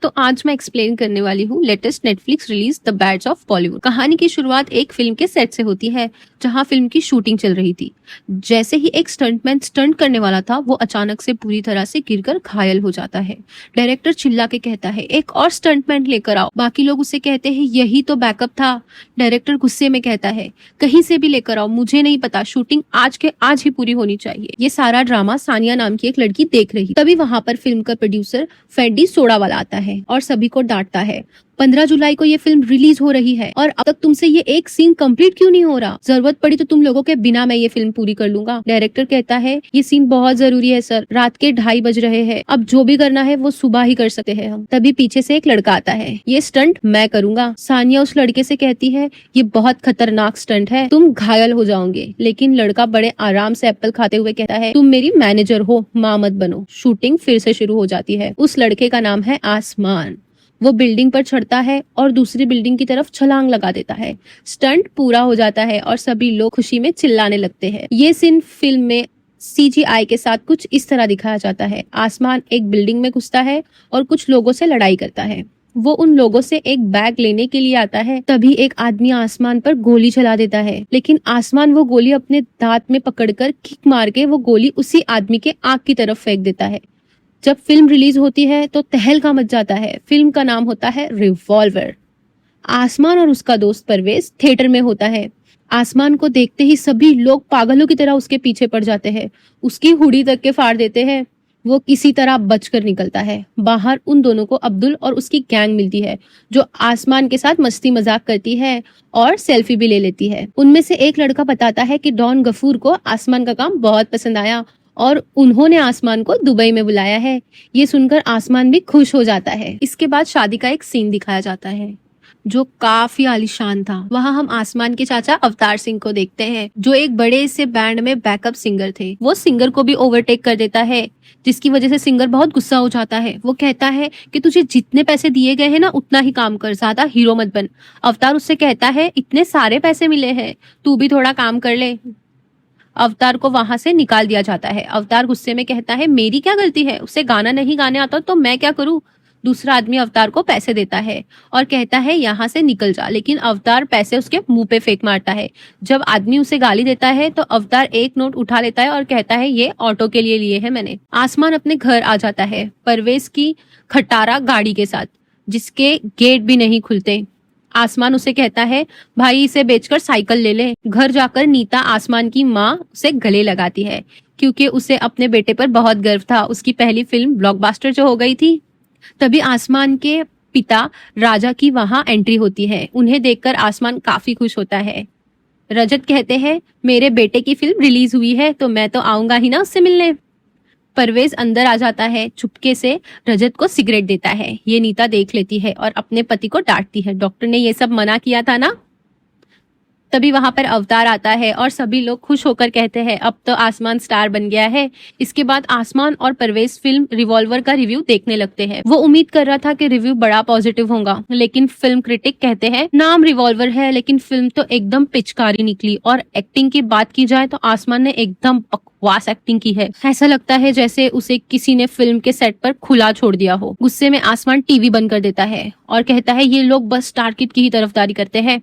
तो आज मैं एक्सप्लेन करने वाली हूँ latest Netflix release the bads of Bollywood. कहानी की शुरुआत एक फिल्म के सेट से होती है जहाँ फिल्म की शूटिंग चल रही थी। जैसे ही एक स्टंटमैन स्टंट करने वाला था वो अचानक से पूरी तरह से गिरकर घायल हो जाता है। डायरेक्टर चिल्ला के कहता है एक और स्टंटमैन लेकर आओ। बाकी लोग उसे कहते हैं यही तो बैकअप था। डायरेक्टर गुस्से में कहता है कहीं से भी लेकर आओ, मुझे नहीं पता, शूटिंग आज के आज ही पूरी होनी चाहिए। ये सारा ड्रामा सानिया नाम की एक लड़की देख रही। तभी वहां पर फिल्म का प्रोड्यूसर फेंडी सोडा वाला आता है और सभी को डांटता है 15 जुलाई को ये फिल्म रिलीज हो रही है और अब तक तुमसे ये एक सीन कंप्लीट क्यों नहीं हो रहा? जरूरत पड़ी तो तुम लोगों के बिना मैं ये फिल्म पूरी कर लूंगा। डायरेक्टर कहता है ये सीन बहुत जरूरी है सर, रात के 2:30 बज रहे हैं, अब जो भी करना है वो सुबह ही कर सकते हैं हम। तभी पीछे से एक लड़का आता है, ये स्टंट मैं करूंगा। सानिया उस लड़के से कहती है ये बहुत खतरनाक स्टंट है, तुम घायल हो जाओगे। लेकिन लड़का बड़े आराम से एप्पल खाते हुए कहता है तुम मेरी मैनेजर हो, माँ मत बनो। शूटिंग फिर से शुरू हो जाती है। उस लड़के का नाम है आसमान। वो बिल्डिंग पर चढ़ता है और दूसरी बिल्डिंग की तरफ छलांग लगा देता है। स्टंट पूरा हो जाता है और सभी लोग खुशी में चिल्लाने लगते हैं। ये सीन फिल्म में CGI के साथ कुछ इस तरह दिखाया जाता है। आसमान एक बिल्डिंग में घुसता है और कुछ लोगों से लड़ाई करता है। वो उन लोगों से एक बैग लेने के लिए आता है। तभी एक आदमी आसमान पर गोली चला देता है, लेकिन आसमान वो गोली अपने दांत में पकड़कर किक मार के वो गोली उसी आदमी के आंख की तरफ फेंक देता है। जब फिल्म रिलीज होती है तो तहलका मच जाता है। फिल्म का नाम होता है रिवॉल्वर। आसमान और उसका दोस्त परवेज थिएटर में होता है। आसमान को देखते ही सभी लोग पागलों की तरह उसके पीछे पड़ जाते हैं, उसकी हुडी तक के फाड़ देते हैं। वो किसी तरह बचकर निकलता है। बाहर उन दोनों को अब्दुल और उसकी गैंग मिलती है जो आसमान के साथ मस्ती मजाक करती है और सेल्फी भी ले लेती है। उनमें से एक लड़का बताता है कि डॉन गफूर को आसमान का काम बहुत पसंद आया और उन्होंने आसमान को दुबई में बुलाया है। ये सुनकर आसमान भी खुश हो जाता है। इसके बाद शादी का एक सीन दिखाया जाता है जो काफी आलीशान था। वहाँ हम आसमान के चाचा अवतार सिंह को देखते हैं जो एक बड़े से बैंड में बैकअप सिंगर थे। वो सिंगर को भी ओवरटेक कर देता है जिसकी वजह से सिंगर बहुत गुस्सा हो जाता है। वो कहता है कि तुझे जितने पैसे दिए गए हैं ना उतना ही काम कर, ज्यादा हीरो मत बन। अवतार उससे कहता है इतने सारे पैसे मिले हैं, तू भी थोड़ा काम कर ले। अवतार को वहां से निकाल दिया जाता है। अवतार गुस्से में कहता है मेरी क्या गलती है, उसे गाना नहीं गाने आता तो मैं क्या करूं? दूसरा आदमी अवतार को पैसे देता है और कहता है यहाँ से निकल जा, लेकिन अवतार पैसे उसके मुंह पे फेंक मारता है। जब आदमी उसे गाली देता है तो अवतार एक नोट उठा लेता है और कहता है ये ऑटो के लिए है मैंने। आसमान अपने घर आ जाता है परवेज की खटारा गाड़ी के साथ, जिसके गेट भी नहीं खुलते। आसमान उसे कहता है भाई इसे बेचकर साइकिल ले ले। घर जाकर नीता आसमान की माँ उसे गले लगाती है क्योंकि उसे अपने बेटे पर बहुत गर्व था। उसकी पहली फिल्म ब्लॉकबस्टर जो हो गई थी। तभी आसमान के पिता राजा की वहां एंट्री होती है। उन्हें देखकर आसमान काफी खुश होता है। रजत कहते हैं मेरे बेटे की फिल्म रिलीज हुई है तो मैं तो आऊंगा ही ना उससे मिलने। परवेज अंदर आ जाता है, चुपके से रजत को सिगरेट देता है। ये नीता देख लेती है और अपने पति को डांटती है, डॉक्टर ने ये सब मना किया था ना। तभी वहां पर अवतार आता है और सभी लोग खुश होकर कहते हैं अब तो आसमान स्टार बन गया है। इसके बाद आसमान और परवेज फिल्म रिवॉल्वर का रिव्यू देखने लगते हैं। वो उम्मीद कर रहा था कि रिव्यू बड़ा पॉजिटिव होगा, लेकिन फिल्म क्रिटिक कहते हैं नाम रिवॉल्वर है लेकिन फिल्म तो एकदम पिचकारी निकली। और एक्टिंग की बात की जाए तो आसमान ने एकदम बकवास एक्टिंग की है। ऐसा लगता है जैसे उसे किसी ने फिल्म के सेट पर खुला छोड़ दिया हो। गुस्से में आसमान टीवी बंद कर देता है और कहता है ये लोग बस स्टार किड की ही तरफदारी करते हैं।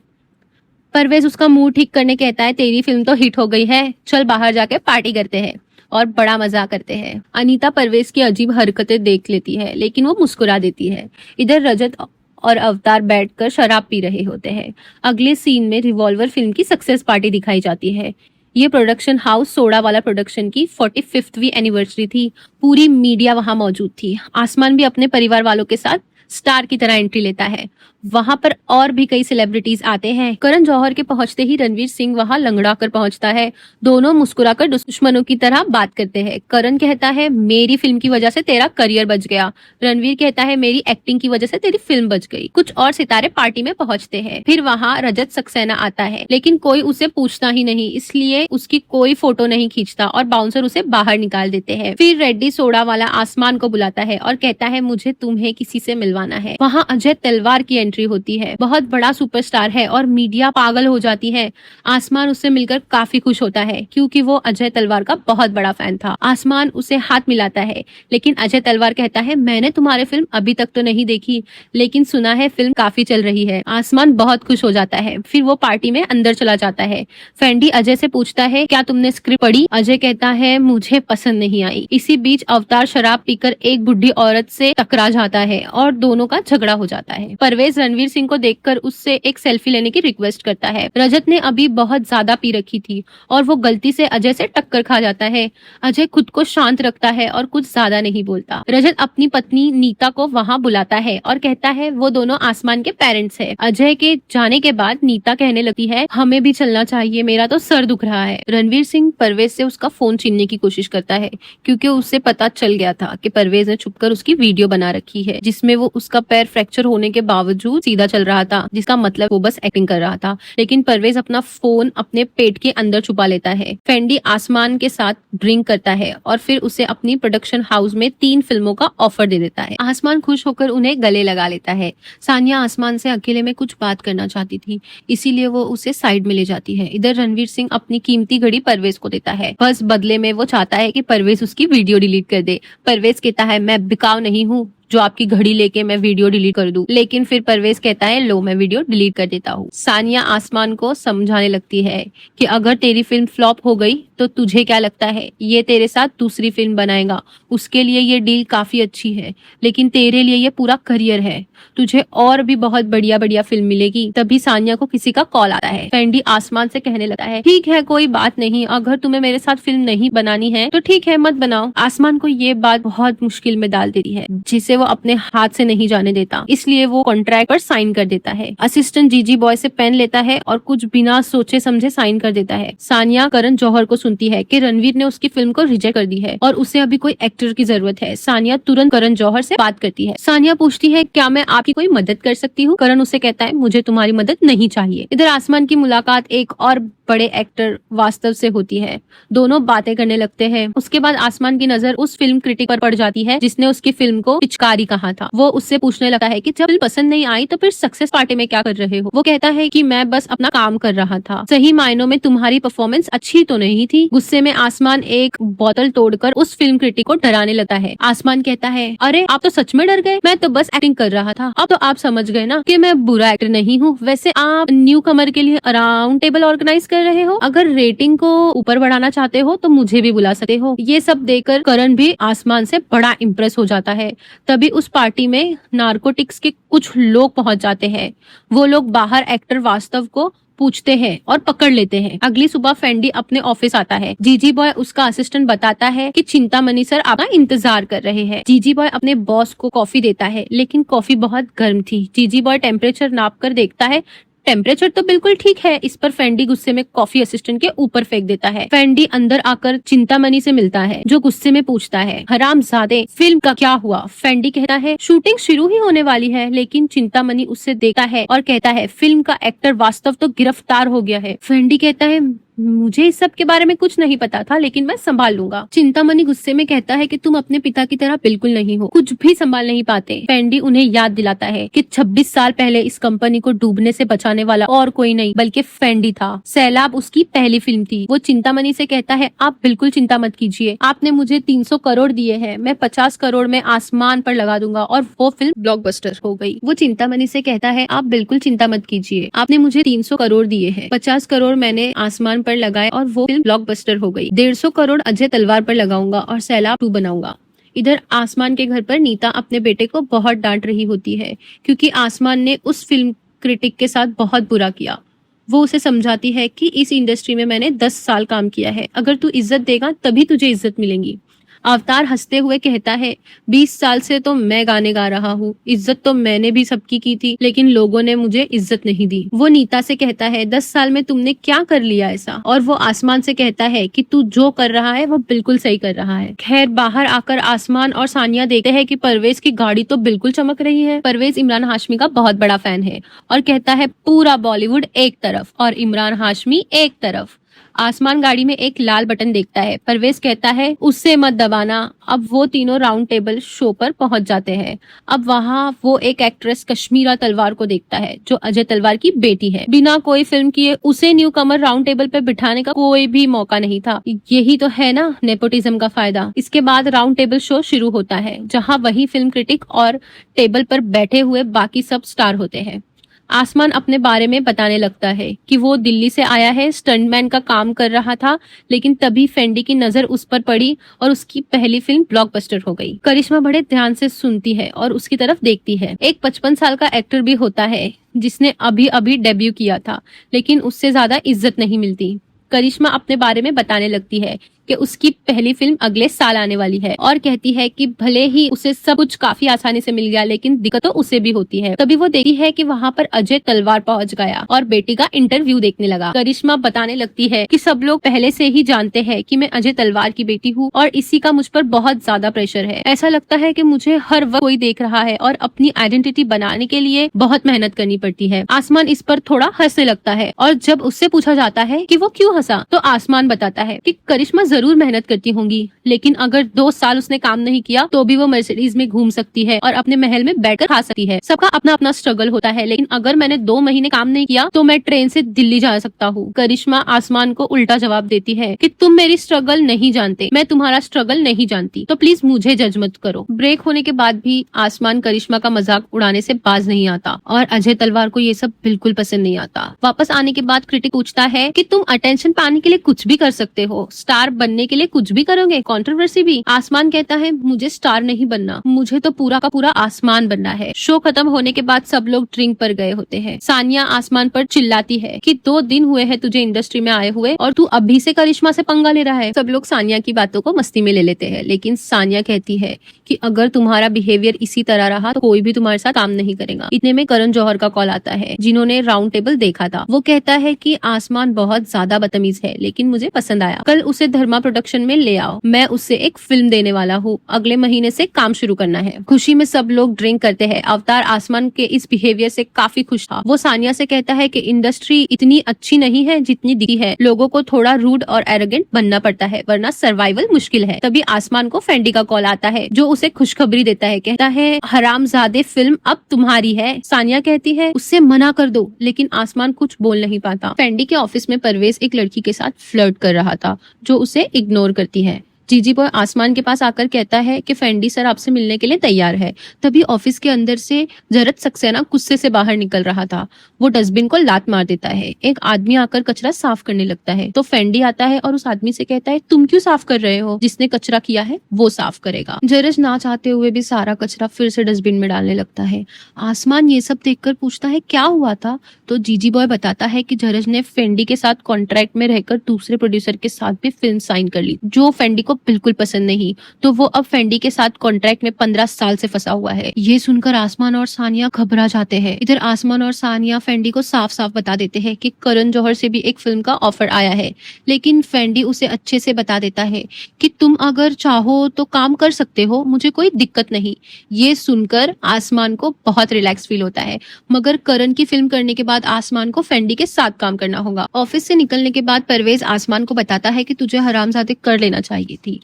परवेज उसका मूड ठीक करने कहता है तेरी फिल्म तो हिट हो गई है, चल बाहर जाके पार्टी करते हैं और बड़ा मजा करते हैं। अनीता परवेज की अजीब हरकतें देख लेती है लेकिन वो मुस्कुरा देती है। इधर रजत और अवतार बैठकर शराब पी रहे होते हैं। अगले सीन में रिवॉल्वर फिल्म की सक्सेस पार्टी दिखाई जाती है। ये प्रोडक्शन हाउस सोडा वाला प्रोडक्शन की 45वीं एनिवर्सरी थी। पूरी मीडिया वहां मौजूद थी। आसमान भी अपने परिवार वालों के साथ स्टार की तरह एंट्री लेता है। वहां पर और भी कई सेलिब्रिटीज आते हैं। करण जौहर के पहुंचते ही रणवीर सिंह वहां लंगड़ा कर पहुंचता है। दोनों मुस्कुराकर दुश्मनों की तरह बात करते हैं। करण कहता है मेरी फिल्म की वजह से तेरा करियर बच गया। रणवीर कहता है मेरी एक्टिंग की वजह से तेरी फिल्म बच गई। कुछ और सितारे पार्टी में पहुंचते हैं। फिर वहां रजत सक्सेना आता है लेकिन कोई उसे पूछता ही नहीं, इसलिए उसकी कोई फोटो नहीं खींचता और बाउंसर उसे बाहर निकाल देते हैं। फिर रेड्डी सोडा वाला आसमान को बुलाता है और कहता है मुझे तुम्हें किसी से मिलवा दिलवाना है। वहाँ अजय तलवार की एंट्री होती है। बहुत बड़ा सुपरस्टार है और मीडिया पागल हो जाती है। आसमान उससे मिलकर काफी खुश होता है क्योंकि वो अजय तलवार का बहुत बड़ा फैन था। आसमान उसे हाथ मिलाता है, लेकिन अजय तलवार कहता है मैंने तुम्हारे फिल्म अभी तक तो नहीं देखी, लेकिन सुना है फिल्म काफी चल रही है। आसमान बहुत खुश हो जाता है। फिर वो पार्टी में अंदर चला जाता है। फेंडी अजय से पूछता है क्या तुमने स्क्रिप्ट पढ़ी? अजय कहता है मुझे पसंद नहीं आई। इसी बीच अवतार शराब पीकर एक बुढ़ी औरत से टकरा जाता है और दोनों का झगड़ा हो जाता है। परवेज रणवीर सिंह को देखकर उससे एक सेल्फी लेने की रिक्वेस्ट करता है। रजत ने अभी बहुत ज्यादा पी रखी थी और वो गलती से अजय से टक्कर खा जाता है। अजय खुद को शांत रखता है और कुछ ज्यादा नहीं बोलता। रजत अपनी पत्नी नीता को वहाँ बुलाता है और कहता है वो दोनों आसमान के पेरेंट्स है। अजय के जाने के बाद नीता कहने लगती है हमें भी चलना चाहिए, मेरा तो सर दुख रहा है। रणवीर सिंह परवेज से उसका फोन छीनने की कोशिश करता है क्योंकि उसे पता चल गया था कि परवेज ने छुपकर उसकी वीडियो बना रखी है जिसमें वो उसका पैर फ्रैक्चर होने के बावजूद सीधा चल रहा था, जिसका मतलब वो बस एक्टिंग कर रहा था। लेकिन परवेज अपना फोन अपने पेट के अंदर छुपा लेता है। फेंडी आसमान के साथ ड्रिंक करता है और फिर उसे अपनी प्रोडक्शन हाउस में 3 फिल्मों का ऑफर दे देता है। आसमान खुश होकर उन्हें गले लगा लेता है। सानिया आसमान से अकेले में कुछ बात करना चाहती थी, इसीलिए वो उसे साइड में ले जाती है। इधर रणवीर सिंह अपनी कीमती घड़ी परवेज को देता है। बस बदले में वो चाहता है कि परवेज उसकी वीडियो डिलीट कर दे। परवेज कहता है मैं बिकाऊ नहीं हूँ जो आपकी घड़ी लेके मैं वीडियो डिलीट कर दूं। लेकिन फिर परवेज कहता है लो मैं वीडियो डिलीट कर देता हूँ। सानिया आसमान को समझाने लगती है कि अगर तेरी फिल्म फ्लॉप हो गई तो तुझे क्या लगता है ये तेरे साथ दूसरी फिल्म बनाएगा, उसके लिए ये डील काफी अच्छी है, लेकिन तेरे लिए ये पूरा करियर है, तुझे और भी बहुत बढ़िया बढ़िया फिल्म मिलेगी। तभी सानिया को किसी का कॉल आता है। फेंडी आसमान से कहने लगता है ठीक है कोई बात नहीं, अगर तुम्हें मेरे साथ फिल्म नहीं बनानी है तो ठीक है मत बनाओ। आसमान को ये बात बहुत मुश्किल में डाल देती है जिसे वो अपने हाथ से नहीं जाने देता, इसलिए वो कॉन्ट्रैक्ट पर साइन कर देता है। असिस्टेंट जीजी बॉय से पेन लेता है और कुछ बिना सोचे समझे साइन कर देता है। सानिया करण जौहर को सुनती है कि रणवीर ने उसकी फिल्म को रिजेक्ट कर दी है और उसे अभी कोई एक्टर की जरूरत है। सानिया तुरंत करण जौहर से बात करती है। सानिया पूछती है क्या मैं आपकी कोई मदद कर सकती हूँ? करण उसे कहता है मुझे तुम्हारी मदद नहीं चाहिए। इधर आसमान की मुलाकात एक और बड़े एक्टर वास्तव से होती है। दोनों बातें करने लगते हैं। उसके बाद आसमान की नजर उस फिल्म क्रिटिक पर पड़ जाती है जिसने उसकी फिल्म को पिचकारी कहा था। वो उससे पूछने लगता है कि जब फिल्म पसंद नहीं आई तो फिर सक्सेस पार्टी में क्या कर रहे हो? वो कहता है कि मैं बस अपना काम कर रहा था, सही मायनों में तुम्हारी परफॉर्मेंस अच्छी तो नहीं थी। गुस्से में आसमान एक बोतल तोड़कर उस फिल्म क्रिटिक को डराने लगता है। आसमान कहता है अरे आप तो सच में डर गए, मैं तो बस एक्टिंग कर रहा था। अब तो आप समझ गए ना कि मैं बुरा एक्टर नहीं हूँ। वैसे आप न्यू कमर के लिए राउंड टेबल ऑर्गेनाइज कर रहे हो, अगर रेटिंग को ऊपर बढ़ाना चाहते हो तो मुझे भी बुला सकते हो। ये सब देखकर करण भी आसमान से बड़ा इम्प्रेस हो जाता है। तभी उस पार्टी में नार्कोटिक्स के कुछ लोग पहुंच जाते हैं। वो लोग बाहर एक्टर वास्तव को पूछते हैं और पकड़ लेते हैं। अगली सुबह फेंडी अपने ऑफिस आता है। जीजी बॉय उसका असिस्टेंट बताता है कि चिंतामणि सर आपका इंतजार कर रहे हैं। जीजी बॉय अपने बॉस को कॉफी देता है, लेकिन कॉफी बहुत गर्म थी। जीजी बॉय टेम्परेचर नाप कर देखता है, टेम्परेचर तो बिल्कुल ठीक है। इस पर फेंडी गुस्से में कॉफी असिस्टेंट के ऊपर फेंक देता है। फेंडी अंदर आकर चिंतामणि से मिलता है जो गुस्से में पूछता है हरामजादे फिल्म का क्या हुआ? फेंडी कहता है शूटिंग शुरू ही होने वाली है, लेकिन चिंतामणि उससे देखता है और कहता है फिल्म का एक्टर वास्तव तो गिरफ्तार हो गया है। फेंडी कहता है मुझे इस सब के बारे में कुछ नहीं पता था, लेकिन मैं संभाल लूंगा। चिंतामणि गुस्से में कहता है कि तुम अपने पिता की तरह बिल्कुल नहीं हो, कुछ भी संभाल नहीं पाते। फेंडी उन्हें याद दिलाता है कि 26 साल पहले इस कंपनी को डूबने से बचाने वाला और कोई नहीं बल्कि फेंडी था। सैलाब उसकी पहली फिल्म थी। वो चिंतामणि से कहता है आप बिल्कुल चिंता मत कीजिए, आपने मुझे 300 करोड़ दिए हैं, मैं 50 करोड़ में आसमान पर लगा दूंगा और वो फिल्म ब्लॉकबस्टर हो गई। वो चिंतामणि से कहता है आप बिल्कुल चिंता मत कीजिए, आपने मुझे 300 करोड़ दिए हैं, 50 करोड़ मैंने आसमान पर लगाए और वो फिल्म ब्लॉकबस्टर हो गई। 150 करोड़ अजय तलवार पर लगाऊंगा और सैलाब 2 बनाऊंगा। इधर आसमान के घर पर नीता अपने बेटे को बहुत डांट रही होती है क्योंकि आसमान ने उस फिल्म क्रिटिक के साथ बहुत बुरा किया। वो उसे समझाती है कि इस इंडस्ट्री में मैंने 10 साल काम किया है, अगर तू इज्जत देगा तभी तुझे इज्जत मिलेगी। अवतार हंसते हुए कहता है 20 साल से तो मैं गाने गा रहा हूँ, इज्जत तो मैंने भी सबकी की थी, लेकिन लोगों ने मुझे इज्जत नहीं दी। वो नीता से कहता है 10 साल में तुमने क्या कर लिया ऐसा? और वो आसमान से कहता है कि तू जो कर रहा है वो बिल्कुल सही कर रहा है। खैर बाहर आकर आसमान और सानिया देखते हैं कि परवेज की गाड़ी तो बिल्कुल चमक रही है। परवेज इमरान हाशमी का बहुत बड़ा फैन है और कहता है पूरा बॉलीवुड एक तरफ और इमरान हाशमी एक तरफ। आसमान गाड़ी में एक लाल बटन देखता है। परवेज कहता है उससे मत दबाना। अब वो तीनों राउंड टेबल शो पर पहुंच जाते हैं। अब वहाँ वो एक एक्ट्रेस कश्मीरा तलवार को देखता है जो अजय तलवार की बेटी है। बिना कोई फिल्म किए उसे न्यू कमर राउंड टेबल पे बिठाने का कोई भी मौका नहीं था। यही तो है ना नेपोटिज्म का फायदा। इसके बाद राउंड टेबल शो शुरू होता है जहाँ वही फिल्म क्रिटिक और टेबल पर बैठे हुए बाकी सब स्टार होते हैं। आसमान अपने बारे में बताने लगता है कि वो दिल्ली से आया है, स्टंटमैन का काम कर रहा था, लेकिन तभी फेंडी की नजर उस पर पड़ी और उसकी पहली फिल्म ब्लॉकबस्टर हो गई। करिश्मा बड़े ध्यान से सुनती है और उसकी तरफ देखती है। एक 55 साल का एक्टर भी होता है जिसने अभी अभी डेब्यू किया था, लेकिन उससे ज्यादा इज्जत नहीं मिलती। करिश्मा अपने बारे में बताने लगती है कि उसकी पहली फिल्म अगले साल आने वाली है और कहती है कि भले ही उसे सब कुछ काफी आसानी से मिल गया, लेकिन दिक्कत तो उसे भी होती है। तभी वो देखती है कि वहाँ पर अजय तलवार पहुंच गया और बेटी का इंटरव्यू देखने लगा। करिश्मा बताने लगती है कि सब लोग पहले से ही जानते हैं कि मैं अजय तलवार की बेटी हूँ और इसी का मुझ पर बहुत ज्यादा प्रेशर है। ऐसा लगता है कि मुझे हर वक्त कोई देख रहा है और अपनी आइडेंटिटी बनाने के लिए बहुत मेहनत करनी पड़ती है। आसमान इस पर थोड़ा हंसने लगता है और जब उससे पूछा जाता है कि वो क्यों हंसा, तो आसमान बताता है कि करिश्मा जरूर मेहनत करती होंगी, लेकिन अगर 2 साल उसने काम नहीं किया तो भी वो मर्सिडीज में घूम सकती है और अपने महल में बैठकर खा सकती है। सबका अपना अपना स्ट्रगल होता है, लेकिन अगर मैंने 2 महीने काम नहीं किया तो मैं ट्रेन से दिल्ली जा सकता हूँ। करिश्मा आसमान को उल्टा जवाब देती है कि तुम मेरी स्ट्रगल नहीं जानते, मैं तुम्हारा स्ट्रगल नहीं जानती, तो प्लीज मुझे जज मत करो। ब्रेक होने के बाद भी आसमान करिश्मा का मजाक उड़ाने से बाज नहीं आता और अजय तलवार को ये सब बिल्कुल पसंद नहीं आता। वापस आने के बाद क्रिटिक पूछता है कि तुम अटेंशन पाने के लिए कुछ भी कर सकते हो, स्टार बनने के लिए कुछ भी करोगे, कंट्रोवर्सी भी। आसमान कहता है मुझे स्टार नहीं बनना, मुझे तो पूरा का पूरा आसमान बनना है। शो खत्म होने के बाद सब लोग ड्रिंक पर गए होते हैं। सानिया आसमान पर चिल्लाती है कि 2 दिन हुए हैं तुझे इंडस्ट्री में आए हुए और तू अभी से करिश्मा से पंगा ले रहा है। सब लोग सानिया की बातों को मस्ती में ले लेते हैं, लेकिन सानिया कहती है कि अगर तुम्हारा बिहेवियर इसी तरह रहा तो कोई भी तुम्हारे साथ काम नहीं करेगा। इतने में करण जौहर का कॉल आता है जिन्होंने राउंड टेबल देखा था। वो कहता है कि आसमान बहुत ज्यादा बदतमीज है, लेकिन मुझे पसंद आया। कल उसे धर्मा प्रोडक्शन में ले आओ, मैं उससे एक फिल्म देने वाला हूँ, अगले महीने से काम शुरू करना है। खुशी में सब लोग ड्रिंक करते हैं। अवतार आसमान के इस बिहेवियर से काफी खुश था। वो सानिया से कहता है कि इंडस्ट्री इतनी अच्छी नहीं है जितनी दिखी है, लोगों को थोड़ा रूड और एरोगेंट बनना पड़ता है वरना सर्वाइवल मुश्किल है। तभी आसमान को फेंडी का कॉल आता है जो उसे खुशखबरी देता है। कहता है हरामजादे फिल्म अब तुम्हारी है। सानिया कहती है उससे मना कर दो, लेकिन आसमान कुछ बोल नहीं पाता। फेंडी के ऑफिस में परवेज एक लड़की के साथ फ्लर्ट कर रहा था जो उसे इग्नोर करती है। जीजी बॉय आसमान के पास आकर कहता है कि फेंडी सर आपसे मिलने के लिए तैयार है। तभी ऑफिस के अंदर से जरत सक्सेना गुस्से से बाहर निकल रहा था। वो डस्टबिन को लात मार देता है। एक आदमी आकर कचरा साफ करने लगता है तो फेंडी आता है और उस आदमी से कहता है तुम क्यों साफ कर रहे हो, जिसने कचरा किया है वो साफ करेगा। जरज ना चाहते हुए भी सारा कचरा फिर से डस्टबिन में डालने लगता है। आसमान ये सब देखकर पूछता है क्या हुआ था, तो जीजी बॉय बताता है कि जरज ने फेंडी के साथ कॉन्ट्रैक्ट में रहकर दूसरे प्रोड्यूसर के साथ भी फिल्म साइन कर ली जो फेंडी को बिल्कुल पसंद नहीं, तो वो अब फेंडी के साथ कॉन्ट्रैक्ट में 15 साल से फंसा हुआ है। ये सुनकर आसमान और सानिया घबरा जाते हैं। इधर आसमान और सानिया फेंडी को साफ साफ बता देते हैं कि करण जौहर से भी एक फिल्म का ऑफर आया है, लेकिन फेंडी उसे अच्छे से बता देता है कि तुम अगर चाहो तो काम कर सकते हो, मुझे कोई दिक्कत नहीं। ये सुनकर आसमान को बहुत रिलैक्स फील होता है, मगर करण की फिल्म करने के बाद आसमान को फेंडी के साथ काम करना होगा। ऑफिस से निकलने के बाद परवेज आसमान को बताता है कि तुझे हरामजादे कर लेना चाहिए थी।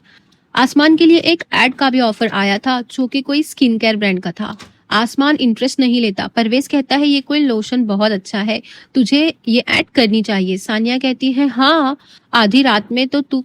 आसमान के लिए एक एड का भी ऑफर आया था जो कि कोई स्किन केयर ब्रांड का था। आसमान इंटरेस्ट नहीं लेता। परवेज कहता है ये कोई लोशन बहुत अच्छा है, तुझे ये ऐड करनी चाहिए। सानिया कहती है हाँ, आधी रात में तो तू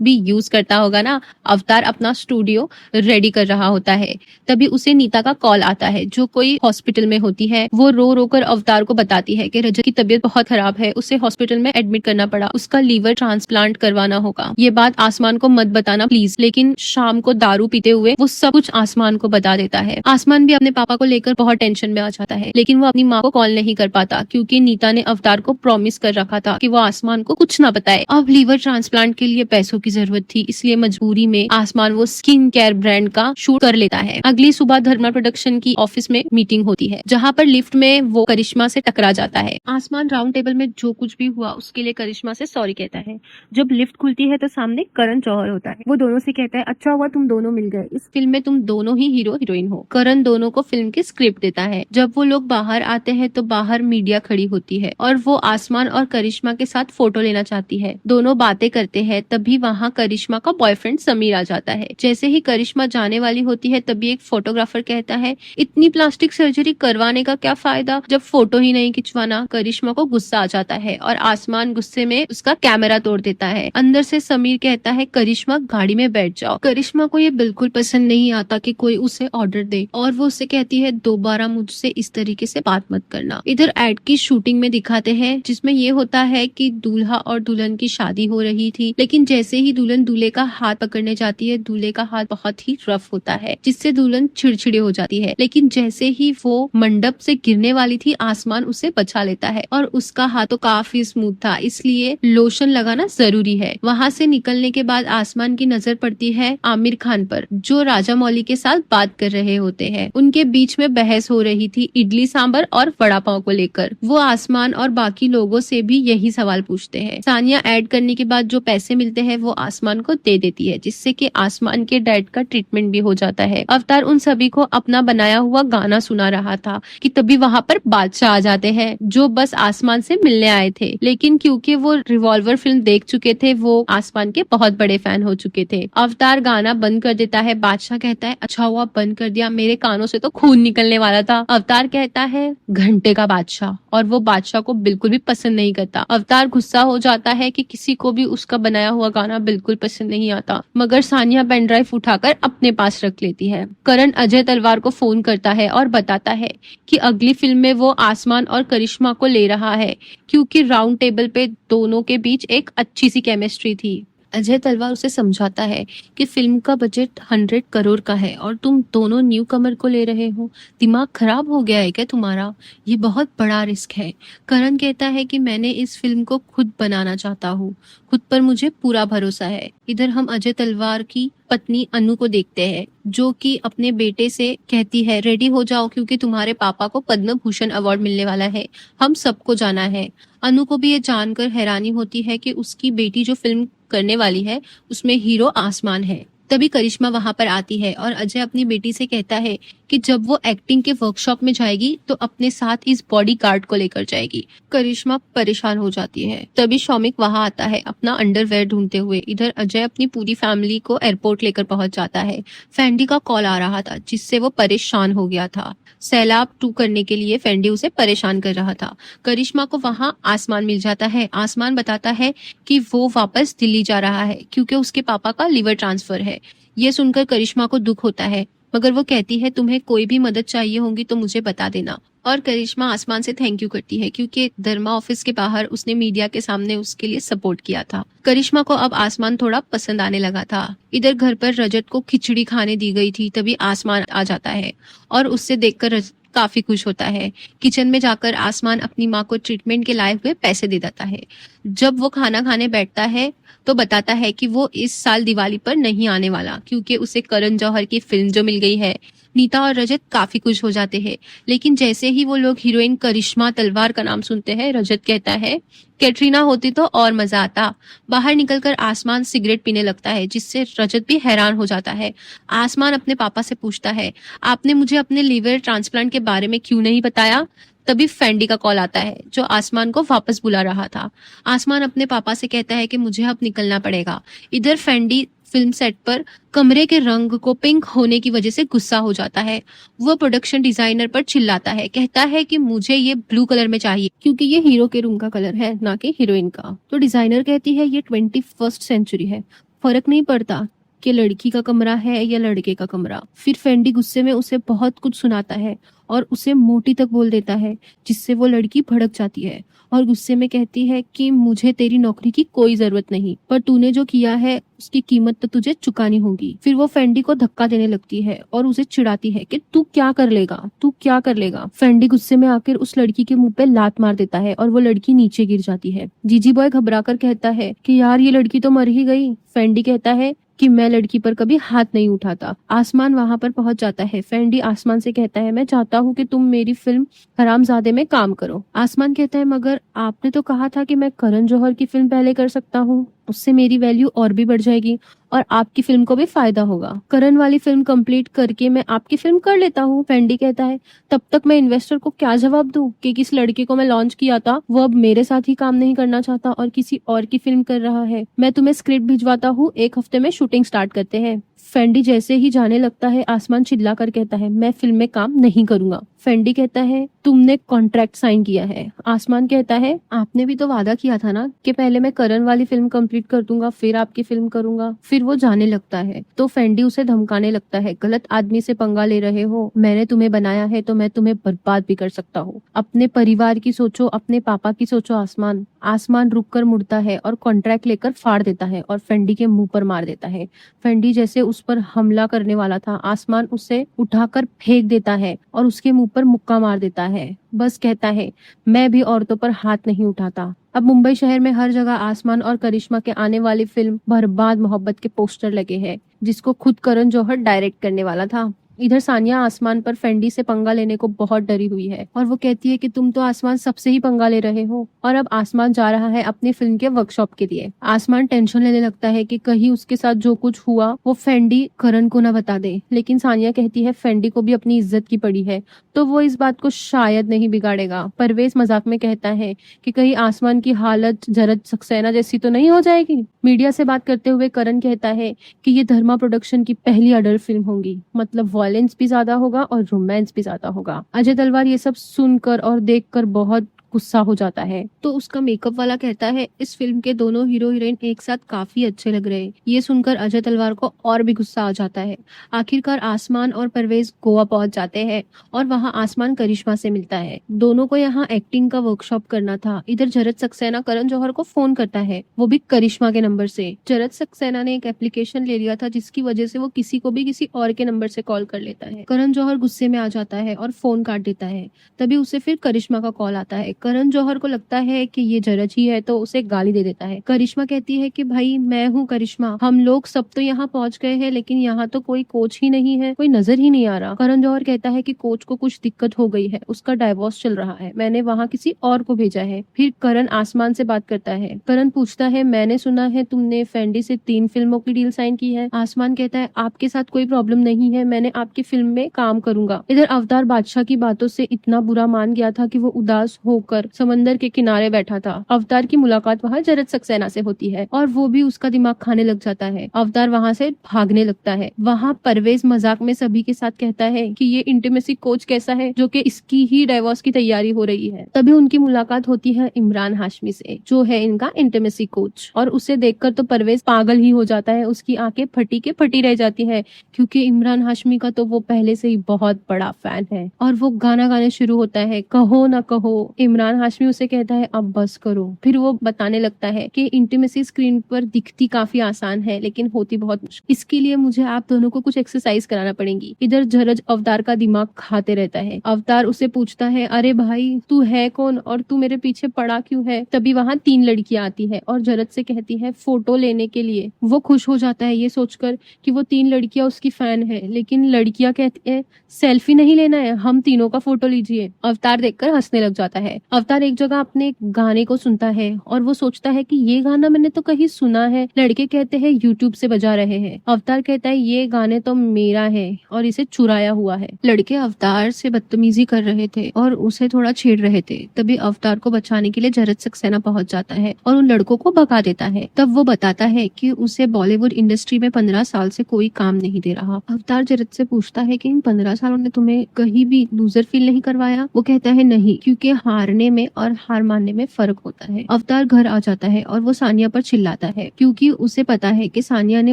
भी यूज करता होगा ना। अवतार अपना स्टूडियो रेडी कर रहा होता है। तभी उसे नीता का कॉल आता है जो कोई हॉस्पिटल में होती है। वो रो रो कर अवतार को बताती है कि रजत की तबीयत बहुत खराब है, उसे हॉस्पिटल में एडमिट करना पड़ा, उसका लीवर ट्रांसप्लांट करवाना होगा। ये बात आसमान को मत बताना प्लीज। लेकिन शाम को दारू पीते हुए वो सब कुछ आसमान को बता देता है। आसमान भी अपने पापा को लेकर बहुत टेंशन में आ जाता है, लेकिन वो अपनी माँ को कॉल नहीं कर पाता क्योंकि नीता ने अवतार को प्रॉमिस कर रखा था कि वो आसमान को कुछ ना बताए। अब लीवर ट्रांसप्लांट के लिए पैसों की जरूरत थी, इसलिए मजबूरी में आसमान वो स्किन केयर ब्रांड का शूट कर लेता है। अगली सुबह धर्मा प्रोडक्शन की ऑफिस में मीटिंग होती है, जहाँ पर लिफ्ट में वो करिश्मा से टकरा जाता है। आसमान राउंड टेबल में जो कुछ भी हुआ उसके लिए करिश्मा से सॉरी कहता है। जब लिफ्ट खुलती है तो सामने करण जौहर होता है। वो दोनों से कहता है, अच्छा हुआ तुम दोनों मिल गए, इस फिल्म में तुम दोनों ही हीरो हीरोइन हो। करण दोनों को फिल्म की स्क्रिप्ट देता है। जब वो लोग बाहर आते हैं तो बाहर मीडिया खड़ी होती है और वो आसमान और करिश्मा के साथ फोटो लेना चाहती है। दोनों बातें करते हैं, तभी वहाँ करिश्मा का बॉयफ्रेंड समीर आ जाता है। जैसे ही करिश्मा जाने वाली होती है तभी एक फोटोग्राफर कहता है, इतनी प्लास्टिक सर्जरी करवाने का क्या फायदा जब फोटो ही नहीं खिंचवाना। करिश्मा को गुस्सा आ जाता है और आसमान गुस्से में उसका कैमरा तोड़ देता है। अंदर से समीर कहता है, करिश्मा गाड़ी में बैठ जाओ। करिश्मा को ये बिल्कुल पसंद नहीं आता कि कोई उसे ऑर्डर दे और वो उससे कहती है, दोबारा मुझसे इस तरीके से बात मत करना। इधर एड की शूटिंग में दिखाते हैं, जिसमें ये होता है कि दूल्हा और दुल्हन की शादी हो रही थी, लेकिन जैसे ही दुल्हन दूल्हे का हाथ पकड़ने जाती है, दूल्हे का हाथ बहुत ही रफ होता है, जिससे दुल्हन चिड़चिड़े हो जाती है। लेकिन जैसे ही वो मंडप से गिरने वाली थी, आसमान उसे बचा लेता है और उसका हाथ तो काफी स्मूथ था, इसलिए लोशन लगाना जरूरी है। वहाँ से निकलने के बाद आसमान की नजर पड़ती है आमिर खान पर, जो राजा मौली के साथ बात कर रहे होते हैं। उनके बीच में बहस हो रही थी इडली सांबर और वड़ा पाव को लेकर। वो आसमान और बाकी लोगों से भी यही सवाल पूछते हैं। सानिया ऐड करने के बाद जो पैसे मिलते हैं वो आसमान को दे देती है, जिससे कि आसमान के डैड का ट्रीटमेंट भी हो जाता है। अवतार उन सभी को अपना बनाया हुआ गाना सुना रहा था कि तभी वहाँ पर बादशाह आ जाते हैं, जो बस आसमान से मिलने आए थे। लेकिन क्योंकि वो रिवॉल्वर फिल्म देख चुके थे, वो आसमान के बहुत बड़े फैन हो चुके थे। अवतार गाना बंद कर देता है। बादशाह कहता है, अच्छा हुआ बंद कर दिया, मेरे कानों से तो खून निकलने वाला था। अवतार कहता है, घंटे का बादशाह, और वो बादशाह को बिल्कुल भी पसंद नहीं करता। अवतार गुस्सा हो जाता है कि किसी को भी उसका बनाया हुआ गाना बिल्कुल पसंद नहीं आता, मगर सानिया पेन ड्राइव उठाकर अपने पास रख लेती है। करण अजय तलवार को फोन करता है और बताता है कि अगली फिल्म में वो आसमान और करिश्मा को ले रहा है, क्योंकि राउंड टेबल पे दोनों के बीच एक अच्छी सी केमिस्ट्री थी। अजय तलवार उसे समझाता है कि फिल्म का बजट 100 करोड़ का है और तुम दोनों न्यू कमर को ले रहे हो, दिमाग खराब हो गया है क्या तुम्हारा? ये बहुत बड़ा रिस्क है। करण कहता है कि मैंने इस फिल्म को खुद बनाना चाहता हूँ, खुद पर मुझे पूरा भरोसा है। इधर हम अजय तलवार की पत्नी अनु को देखते हैं, जो कि अपने बेटे से कहती है, रेडी हो जाओ क्योंकि तुम्हारे पापा को पद्म भूषण अवार्ड मिलने वाला है, हम सबको जाना है। अनु को भी ये जानकर हैरानी होती है कि उसकी बेटी जो फिल्म करने वाली है उसमें हीरो आसमान है। तभी करिश्मा वहां पर आती है और अजय अपनी बेटी से कहता है कि जब वो एक्टिंग के वर्कशॉप में जाएगी तो अपने साथ इस बॉडी गार्ड को लेकर जाएगी। करिश्मा परेशान हो जाती है। तभी शौमिक वहां आता है अपना अंडरवेयर ढूंढते हुए। इधर अजय अपनी पूरी फैमिली को एयरपोर्ट लेकर पहुंच जाता है। फेंडी का कॉल आ रहा था, जिससे वो परेशान हो गया था। सैलाब 2 करने के लिए फेंडी उसे परेशान कर रहा था। करिश्मा को वहां आसमान मिल जाता है। आसमान बताता है कि वो वापस दिल्ली जा रहा है क्योंकि उसके पापा का लिवर ट्रांसफर है। ये सुनकर करिश्मा को दुख होता है, मगर वो कहती है, तुम्हें कोई भी मदद चाहिए होगी तो मुझे बता देना। और करिश्मा आसमान से थैंक यू करती है क्योंकि धर्मा ऑफिस के बाहर उसने मीडिया के सामने उसके लिए सपोर्ट किया था। करिश्मा को अब आसमान थोड़ा पसंद आने लगा था। इधर घर पर रजत को खिचड़ी खाने दी गई थी, तभी आसमान आ जाता है और उससे देखकर रजत काफी खुश होता है। किचन में जाकर आसमान अपनी माँ को ट्रीटमेंट के लाए हुए पैसे दे देता है। जब वो खाना खाने बैठता है तो बताता है कि वो इस साल दिवाली पर नहीं आने वाला क्योंकि उसे करण जौहर की फिल्म जो मिल गई है। नीता और रजत काफी खुश हो जाते हैं, लेकिन जैसे ही वो लोग हीरोइन करिश्मा तलवार का नाम सुनते हैं, रजत कहता है, कैटरीना होती तो और मजा आता। बाहर निकलकर आसमान सिगरेट पीने लगता है, जिससे रजत भी हैरान हो जाता है। आसमान अपने पापा से पूछता है, आपने मुझे अपने लीवर ट्रांसप्लांट के बारे में क्यों नहीं बताया? तभी फेंडी का कॉल आता है, जो आसमान को वापस बुला रहा था। आसमान अपने पापा से कहता है कि मुझे अब निकलना पड़ेगा। इधर फेंडी फिल्म सेट पर कमरे के रंग को पिंक होने की वजह से गुस्सा हो जाता है। वो प्रोडक्शन डिजाइनर पर चिल्लाता है, कहता है कि मुझे ये ब्लू कलर में चाहिए क्योंकि ये हीरो के रूम का कलर है, ना कि हीरोइन का। तो डिजाइनर कहती है, ये 21st सेंचुरी है, फर्क नहीं पड़ता कि लड़की का कमरा है या लड़के का कमरा। फिर फेंडी गुस्से में उसे बहुत कुछ सुनाता है और उसे मोटी तक बोल देता है, जिससे वो लड़की भड़क जाती है और गुस्से में कहती है कि मुझे तेरी नौकरी की कोई जरूरत नहीं, पर तूने जो किया है उसकी कीमत तो तुझे चुकानी होगी। फिर वो फेंडी को धक्का देने लगती है और उसे चिढ़ाती है कि तू क्या कर लेगा, तू क्या कर लेगा। फेंडी गुस्से में आकर उस लड़की के मुंह पे लात मार देता है और वो लड़की नीचे गिर जाती है। जीजी बॉय घबरा कर कहता है कि यार ये लड़की तो मर ही गई। फेंडी कहता है कि मैं लड़की पर कभी हाथ नहीं उठाता। आसमान वहां पर पहुंच जाता है। फेंडी आसमान से कहता है मैं चाहता हूँ कि तुम मेरी फिल्म हरामजादे में काम करो। आसमान कहता है मगर आपने तो कहा था कि मैं करण जौहर की फिल्म पहले कर सकता हूँ, उससे मेरी वैल्यू और भी बढ़ जाएगी और आपकी फिल्म को भी फायदा होगा। करण वाली फिल्म कंप्लीट करके मैं आपकी फिल्म कर लेता हूँ। फेंडी कहता है तब तक मैं इन्वेस्टर को क्या जवाब दूं कि किस लड़के को मैं लॉन्च किया था वो अब मेरे साथ ही काम नहीं करना चाहता और किसी और की फिल्म कर रहा है। मैं तुम्हें स्क्रिप्ट भिजवाता हूँ, 1 हफ्ते में शूटिंग स्टार्ट करते हैं। फेंडी जैसे ही जाने लगता है आसमान चिल्ला कर कहता है मैं फिल्म में काम नहीं करूंगा। फेंडी कहता है तुमने कॉन्ट्रैक्ट साइन किया है। आसमान कहता है आपने भी तो वादा किया था ना कि पहले मैं करण वाली फिल्म कंप्लीट कर दूंगा फिर आपकी फिल्म करूंगा। फिर वो जाने लगता है तो फेंडी उसे धमकाने लगता है गलत आदमी से पंगा ले रहे हो, मैंने तुम्हें बनाया है तो मैं तुम्हें बर्बाद भी कर सकता हूँ। अपने परिवार की सोचो, अपने पापा की सोचो। आसमान आसमान रुक कर मुड़ता है और कॉन्ट्रैक्ट लेकर फाड़ देता है और फेंडी के मुंह पर मार देता है। फेंडी जैसे उस पर हमला करने वाला था, आसमान उसे उठाकर फेंक देता है और उसके मुंह पर मुक्का मार देता है। बस कहता है मैं भी औरतों पर हाथ नहीं उठाता। अब मुंबई शहर में हर जगह आसमान और करिश्मा के आने वाली फिल्म बर्बाद मोहब्बत के पोस्टर लगे हैं, जिसको खुद करण जौहर डायरेक्ट करने वाला था। इधर सानिया आसमान पर फेंडी से पंगा लेने को बहुत डरी हुई है और वो कहती है कि तुम तो आसमान सबसे ही पंगा ले रहे हो। और अब आसमान जा रहा है अपनी फिल्म के वर्कशॉप के लिए। आसमान टेंशन लेने लगता है कि कहीं उसके साथ जो कुछ हुआ वो फेंडी करण को न बता दे, लेकिन सानिया कहती है फेंडी को भी अपनी इज्जत की पड़ी है तो वो इस बात को शायद नहीं बिगाड़ेगा। परवेज मजाक में कहता है कि कहीं आसमान की हालत जरद सक्सेना जैसी तो नहीं हो जाएगी। मीडिया से बात करते हुए करण कहता है कि ये धर्मा प्रोडक्शन की पहली अडल्ट फिल्म होगी, मतलब वायलेंस भी ज्यादा होगा और रोमांस भी ज्यादा होगा। अजय तलवार ये सब सुनकर और देखकर बहुत गुस्सा हो जाता है तो उसका मेकअप वाला कहता है इस फिल्म के दोनों हीरो हीरोइन एक साथ काफी अच्छे लग रहे हैं। ये सुनकर अजय तलवार को और भी गुस्सा आ जाता है। आखिरकार आसमान और परवेज गोवा पहुंच जाते हैं और वहां आसमान करिश्मा से मिलता है। दोनों को यहाँ एक्टिंग का वर्कशॉप करना था। इधर जरद सक्सेना करण जौहर को फोन करता है, वो भी करिश्मा के नंबर से। जरद सक्सेना ने एक एप्लीकेशन ले लिया था जिसकी वजह से वो किसी को भी किसी और के नंबर से कॉल कर लेता है। करण जौहर गुस्से में आ जाता है और फोन काट देता है। तभी उसे फिर करिश्मा का कॉल आता है। करण जौहर को लगता है कि ये जरज ही है तो उसे गाली दे देता है। करिश्मा कहती है कि भाई मैं हूँ करिश्मा, हम लोग सब तो यहाँ पहुँच गए हैं लेकिन यहाँ तो कोई कोच ही नहीं है, कोई नजर ही नहीं आ रहा। करण जौहर कहता है कि कोच को कुछ दिक्कत हो गई है, उसका डाइवोर्स चल रहा है, मैंने वहाँ किसी और को भेजा है। फिर करण आसमान से बात करता है। करण पूछता है मैंने सुना है तुमने फेंडी से 3 फिल्मों की डील साइन की है। आसमान कहता है आपके साथ कोई प्रॉब्लम नहीं है, मैंने आपकी फिल्म में काम करूंगा। इधर अवतार बादशाह की बातों से इतना बुरा मान गया था कि वो उदास होकर समंदर के किनारे बैठा था। अवतार की मुलाकात वहाँ जरद सक्सेना से होती है और वो भी उसका दिमाग खाने लग जाता है। अवतार वहाँ से भागने लगता है। वहाँ परवेज मजाक में सभी के साथ कहता है कि ये इंटीमेसी कोच कैसा है जो कि इसकी ही डाइवोर्स की तैयारी हो रही है। तभी उनकी मुलाकात होती है इमरान हाशमी से, जो है इनका इंटीमेसी कोच, और उसे देखकर तो परवेज पागल ही हो जाता है। उसकी आंखें फटी के फटी रह जाती है क्योंकि इमरान हाशमी का तो वो पहले से ही बहुत बड़ा फैन है। और वो गाना गाने शुरू होता है, कहो ना कहो। इमरान हाशमी उसे कहता है अब बस करो। फिर वो बताने लगता है कि इंटीमेसी स्क्रीन पर दिखती काफी आसान है लेकिन होती बहुत मुश्किल, इसके लिए मुझे आप दोनों को कुछ एक्सरसाइज कराना पड़ेगी। इधर जरज अवतार का दिमाग खाते रहता है। अवतार उसे पूछता है अरे भाई तू है कौन और तू मेरे पीछे पड़ा क्यों है। तभी वहाँ 3 लड़कियां आती है और जरज से कहती है फोटो लेने के लिए। वो खुश हो जाता है ये सोचकर कि वो 3 लड़कियां उसकी फैन है, लेकिन लड़कियां कहती है सेल्फी नहीं लेना है, हम तीनों का फोटो लीजिए। अवतार देखकर हंसने लग जाता है। अवतार एक जगह अपने गाने को सुनता है और वो सोचता है कि ये गाना मैंने तो कहीं सुना है। लड़के कहते हैं यूट्यूब से बजा रहे हैं। अवतार कहता है ये गाने तो मेरा है और इसे चुराया हुआ है। लड़के अवतार से बदतमीजी कर रहे थे और उसे थोड़ा छेड़ रहे थे। तभी अवतार को बचाने के लिए जरद सक्सेना पहुंच जाता है और उन लड़कों को भगा देता है। तब वो बताता है कि उसे बॉलीवुड इंडस्ट्री में 15 साल से कोई काम नहीं दे रहा। अवतार जरद से पूछता है कि इन 15 सालों ने तुम्हें कहीं भी लूजर फील नहीं करवाया। वो कहता है नहीं, क्योंकि हारने हारने में और हार मानने में फर्क होता है। अवतार घर आ जाता है और वो सानिया पर चिल्लाता है क्योंकि उसे पता है कि सानिया ने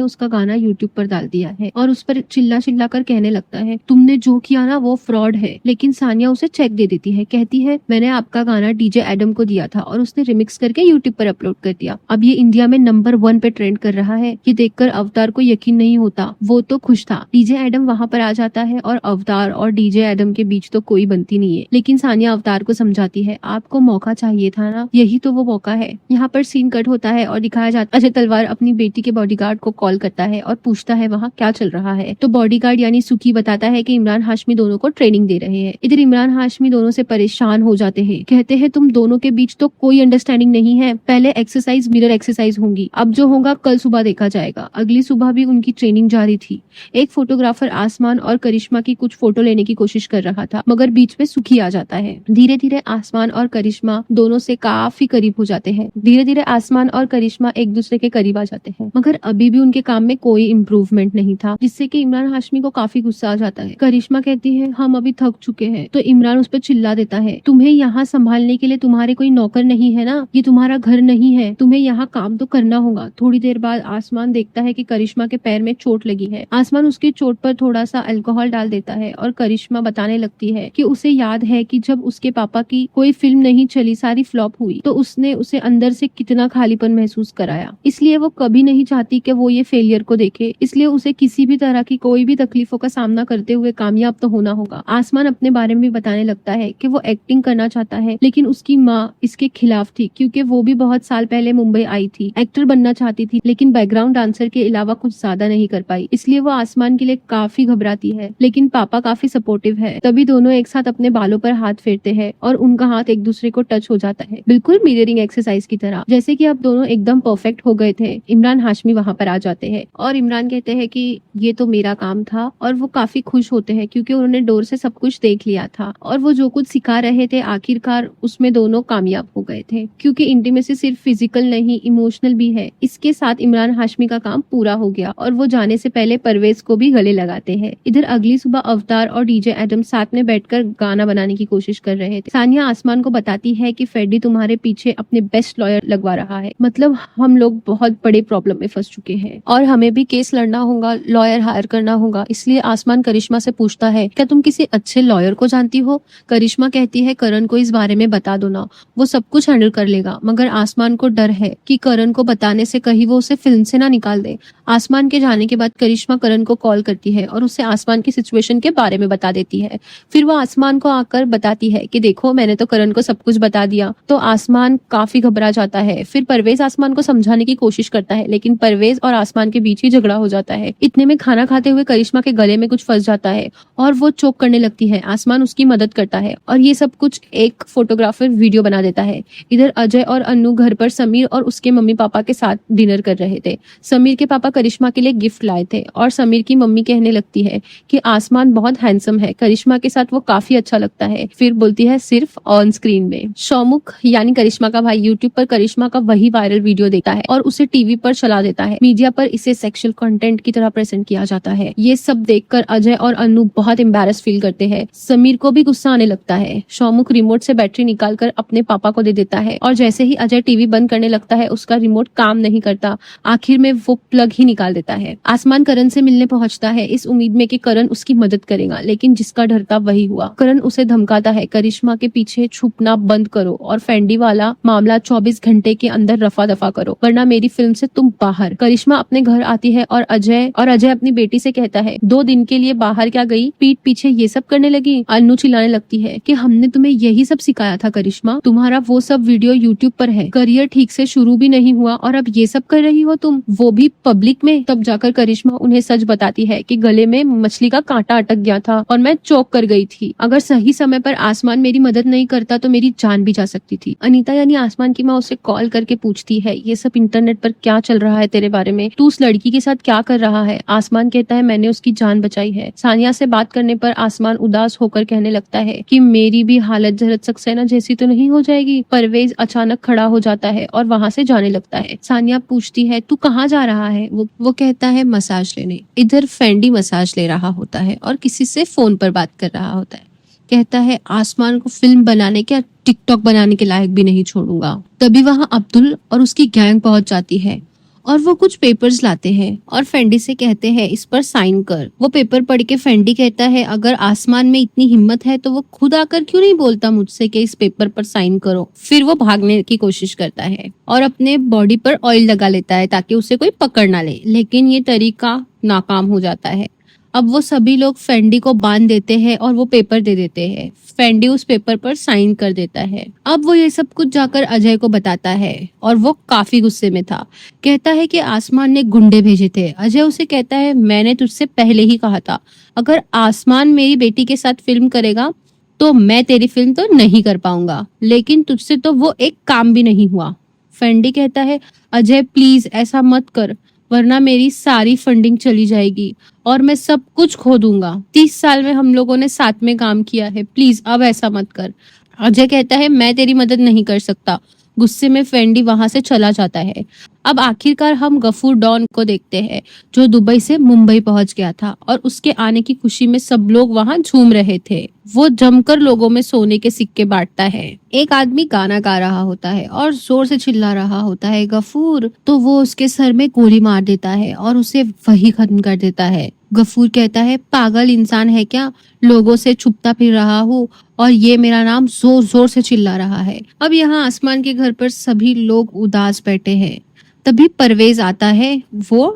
उसका गाना यूट्यूब पर डाल दिया है और उस पर चिल्ला चिल्ला कर कहने लगता है तुमने जो किया ना वो फ्रॉड है। लेकिन सानिया उसे चेक दे देती है, कहती है मैंने आपका गाना डीजे एडम को दिया था और उसने रिमिक्स करके यूट्यूब पर अपलोड कर दिया। अब ये इंडिया में नंबर 1 पे ट्रेंड कर रहा है। ये देखकर अवतार को यकीन नहीं होता, वो तो खुश था। डीजे एडम वहाँ पर आ जाता है और अवतार और डीजे एडम के बीच तो कोई बनती नहीं है, लेकिन सानिया अवतार को समझाती है आपको मौका चाहिए था ना, यही तो वो मौका है। यहाँ पर सीन कट होता है और दिखाया जाता है अजय तलवार अपनी बेटी के बॉडीगार्ड को कॉल करता है और पूछता है वहाँ क्या चल रहा है। तो बॉडीगार्ड यानी सुखी बताता है कि इमरान हाशमी दोनों को ट्रेनिंग दे रहे हैं। इधर इमरान हाशमी दोनों से परेशान हो जाते हैं, कहते हैं तुम दोनों के बीच तो कोई अंडरस्टैंडिंग नहीं है। पहले एक्सरसाइज मिरर एक्सरसाइज होंगी, अब जो होगा कल सुबह देखा जाएगा। अगली सुबह भी उनकी ट्रेनिंग जारी थी। एक फोटोग्राफर आसमान और करिश्मा की कुछ फोटो लेने की कोशिश कर रहा था, मगर बीच में सुखी आ जाता है। धीरे धीरे आसमान और करिश्मा दोनों से काफी करीब हो जाते हैं। धीरे धीरे आसमान और करिश्मा एक दूसरे के करीब आ जाते हैं, मगर अभी भी उनके काम में कोई इम्प्रूवमेंट नहीं था, जिससे कि इमरान हाशमी को काफी गुस्सा आ जाता है। करिश्मा कहती है हम अभी थक चुके हैं, तो इमरान उस पर चिल्ला देता है तुम्हें यहाँ संभालने के लिए तुम्हारे कोई नौकर नहीं है ना, ये तुम्हारा घर नहीं है, तुम्हें यहाँ काम तो करना होगा। थोड़ी देर बाद आसमान देखता है कि करिश्मा के पैर में चोट लगी है। आसमान उसकी चोट पर थोड़ा सा अल्कोहल डाल देता है और करिश्मा बताने लगती है कि उसे याद है कि जब उसके पापा की कोई फिल्म नहीं चली, सारी फ्लॉप हुई, तो उसने उसे अंदर से कितना खालीपन महसूस कराया। इसलिए वो कभी नहीं चाहती कि वो ये फेलियर को देखे, इसलिए उसे किसी भी तरह की कोई भी तकलीफों का सामना करते हुए कामयाब तो होना होगा। आसमान अपने बारे में भी बताने लगता है कि वो एक्टिंग करना चाहता है, लेकिन उसकी माँ इसके खिलाफ थी क्योंकि वो भी बहुत साल पहले मुंबई आई थी, एक्टर बनना चाहती थी, लेकिन बैकग्राउंड डांसर के अलावा कुछ ज्यादा नहीं कर पाई, इसलिए वो आसमान के लिए काफी घबराती है। लेकिन पापा काफी सपोर्टिव है, तभी दोनों एक साथ अपने बालों पर हाथ फेरते हैं और उनका हाथ एक दूसरे को टच हो जाता है, बिल्कुल मिररिंग एक्सरसाइज की तरह, जैसे कि अब दोनों एकदम परफेक्ट हो गए थे। इमरान हाशमी वहाँ पर आ जाते हैं और इमरान कहते हैं कि ये तो मेरा काम था, और वो काफी खुश होते हैं क्योंकि उन्होंने डोर से सब कुछ देख लिया था और वो जो कुछ सिखा रहे थे आखिरकार उसमें दोनों कामयाब हो गए थे, क्योंकि इंटीमेसी सिर्फ फिजिकल नहीं इमोशनल भी है। इसके साथ इमरान हाशमी का काम पूरा हो गया और वो जाने से पहले परवेज को भी गले लगाते हैं। इधर अगली सुबह अवतार और डीजे एडम साथ में बैठकर गाना बनाने की कोशिश कर रहे थे। सानिया आसमान को बताती है कि फेडी तुम्हारे पीछे अपने बेस्ट लॉयर लगवा रहा है, मतलब हम लोग बहुत बड़े प्रॉब्लम में फंस चुके हैं और हमें भी केस लड़ना होगा, लॉयर हायर करना होगा। इसलिए आसमान करिश्मा से पूछता है क्या तुम किसी अच्छे लॉयर को जानती हो। करिश्मा कहती है करण को इस बारे में बता दो ना, वो सब कुछ हैंडल कर लेगा, मगर आसमान को डर है कि करण को बताने से कहीं वो उसे फिल्म से ना निकाल दे। आसमान के जाने के बाद करिश्मा करण को कॉल करती है और उसे आसमान की सिचुएशन के बारे में बता देती है। फिर वो आसमान को आकर बताती है कि देखो मैंने तो करण को सब कुछ बता दिया। तो आसमान काफी घबरा जाता है। फिर परवेज आसमान को समझाने की कोशिश करता है, लेकिन परवेज और आसमान के बीच ही झगड़ा हो जाता है। इतने में खाना खाते हुए करिश्मा के गले में कुछ फंस जाता है और वो चोक करने लगती है। आसमान उसकी मदद करता है और ये सब कुछ एक फोटोग्राफर वीडियो बना देता है। इधर अजय और अन्नू घर पर समीर और उसके मम्मी पापा के साथ डिनर कर रहे थे। समीर के पापा करिश्मा के लिए गिफ्ट लाए थे और समीर की मम्मी कहने लगती है कि आसमान बहुत हैंडसम है, करिश्मा के साथ वो काफी अच्छा लगता है। फिर बोलती है सिर्फ ऑन स्क्रीन में। शौमुख यानी करिश्मा का भाई यूट्यूब पर करिश्मा का वही वायरल वीडियो देखता है और उसे टीवी पर चला देता है। मीडिया पर इसे सेक्सुअल कंटेंट की तरह प्रेजेंट किया जाता है। ये सब देखकर अजय और अन्नू बहुत एम्बैरस फील करते हैं। समीर को भी गुस्सा आने लगता है। शौमुख रिमोट से बैटरी निकालकर अपने पापा को दे देता है और जैसे ही अजय टीवी बंद करने लगता है उसका रिमोट काम नहीं करता। आखिर में वो प्लग ही निकाल देता है। आसमान करण से मिलने पहुंचता है इस उम्मीद में कि करण उसकी मदद करेगा, लेकिन जिसका डर था वही हुआ। करण उसे धमकाता है करिश्मा के पीछे छुपना बंद करो और फेंडी वाला मामला 24 घंटे के अंदर रफा दफा करो, वरना मेरी फिल्म से तुम बाहर। करिश्मा अपने घर आती है और अजय अपनी बेटी से कहता है 2 दिन के लिए बाहर क्या गई, पीठ पीछे ये सब करने लगी। अन्नू चिल्लाने लगती है कि हमने तुम्हें यही सब सिखाया था करिश्मा, तुम्हारा वो सब वीडियो यूट्यूब पर है, करियर ठीक से शुरू भी नहीं हुआ और अब ये सब कर रही हो तुम, वो भी पब्लिक में। तब जाकर करिश्मा उन्हें सच बताती है कि गले में मछली का कांटा अटक गया था और मैं चौक कर गई थी। अगर सही समय पर आसमान मेरी मदद नहीं करता तो मेरी जान भी जा सकती थी। अनीता यानी आसमान की माँ उसे कॉल करके पूछती है ये सब इंटरनेट पर क्या चल रहा है तेरे बारे में, तू उस लड़की के साथ क्या कर रहा है। आसमान कहता है मैंने उसकी जान बचाई है। सानिया से बात करने पर आसमान उदास होकर कहने लगता है कि मेरी भी हालत जरत सक्सेना जैसी तो नहीं हो जाएगी। परवेज अचानक खड़ा हो जाता है और वहाँ से जाने लगता है। सानिया पूछती है तू कहाँ जा रहा है। वो कहता है मसाज लेने। इधर फेंडी मसाज ले रहा होता है और किसी से फोन पर बात कर रहा होता है। कहता है आसमान को फिल्म बनाने क्या टिकटॉक बनाने के लायक भी नहीं छोड़ूंगा। तभी वहां अब्दुल और उसकी गैंग पहुंच जाती है और वो कुछ पेपर्स लाते हैं और फेंडी से कहते हैं इस पर साइन कर। वो पेपर पढ़ के फेंडी कहता है अगर आसमान में इतनी हिम्मत है तो वो खुद आकर क्यों नहीं बोलता मुझसे कि इस पेपर पर साइन करो। फिर वो भागने की कोशिश करता है और अपने बॉडी पर ऑयल लगा लेता है ताकि उसे कोई पकड़ ना ले, लेकिन ये तरीका नाकाम हो जाता है। अब वो सभी लोग फेंडी को बांध देते हैं और वो पेपर दे देते हैं। फेंडी उस पेपर पर साइन कर देता है। अब वो ये सब कुछ जाकर अजय को बताता है और वो काफी गुस्से में था। कहता है कि आसमान ने गुंडे भेजे थे। अजय उसे कहता है मैंने तुझसे पहले ही कहा था अगर आसमान मेरी बेटी के साथ फिल्म करेगा तो मैं तेरी फिल्म तो नहीं कर पाऊंगा, लेकिन तुझसे तो वो एक काम भी नहीं हुआ। फेंडी कहता है अजय प्लीज ऐसा मत कर, वरना मेरी सारी फंडिंग चली जाएगी और मैं सब कुछ खो दूंगा। 30 साल में हम लोगों ने साथ में काम किया है, प्लीज अब ऐसा मत कर। अजय कहता है मैं तेरी मदद नहीं कर सकता। गुस्से में फेंडी वहां से चला जाता है। अब आखिरकार हम गफूर डॉन को देखते हैं जो दुबई से मुंबई पहुंच गया था और उसके आने की खुशी में सब लोग वहां झूम रहे थे। वो जमकर लोगों में सोने के सिक्के बांटता है। एक आदमी गाना गा रहा होता है और जोर से चिल्ला रहा होता है गफूर, तो वो उसके सर में गोली मार देता है और उसे वही खत्म कर देता है। गफूर कहता है पागल इंसान है क्या, लोगों से छुपता फिर रहा हूँ और ये मेरा नाम जोर जोर से चिल्ला रहा है। अब यहाँ आसमान के घर पर सभी लोग उदास बैठे हैं। तभी परवेज आता है वो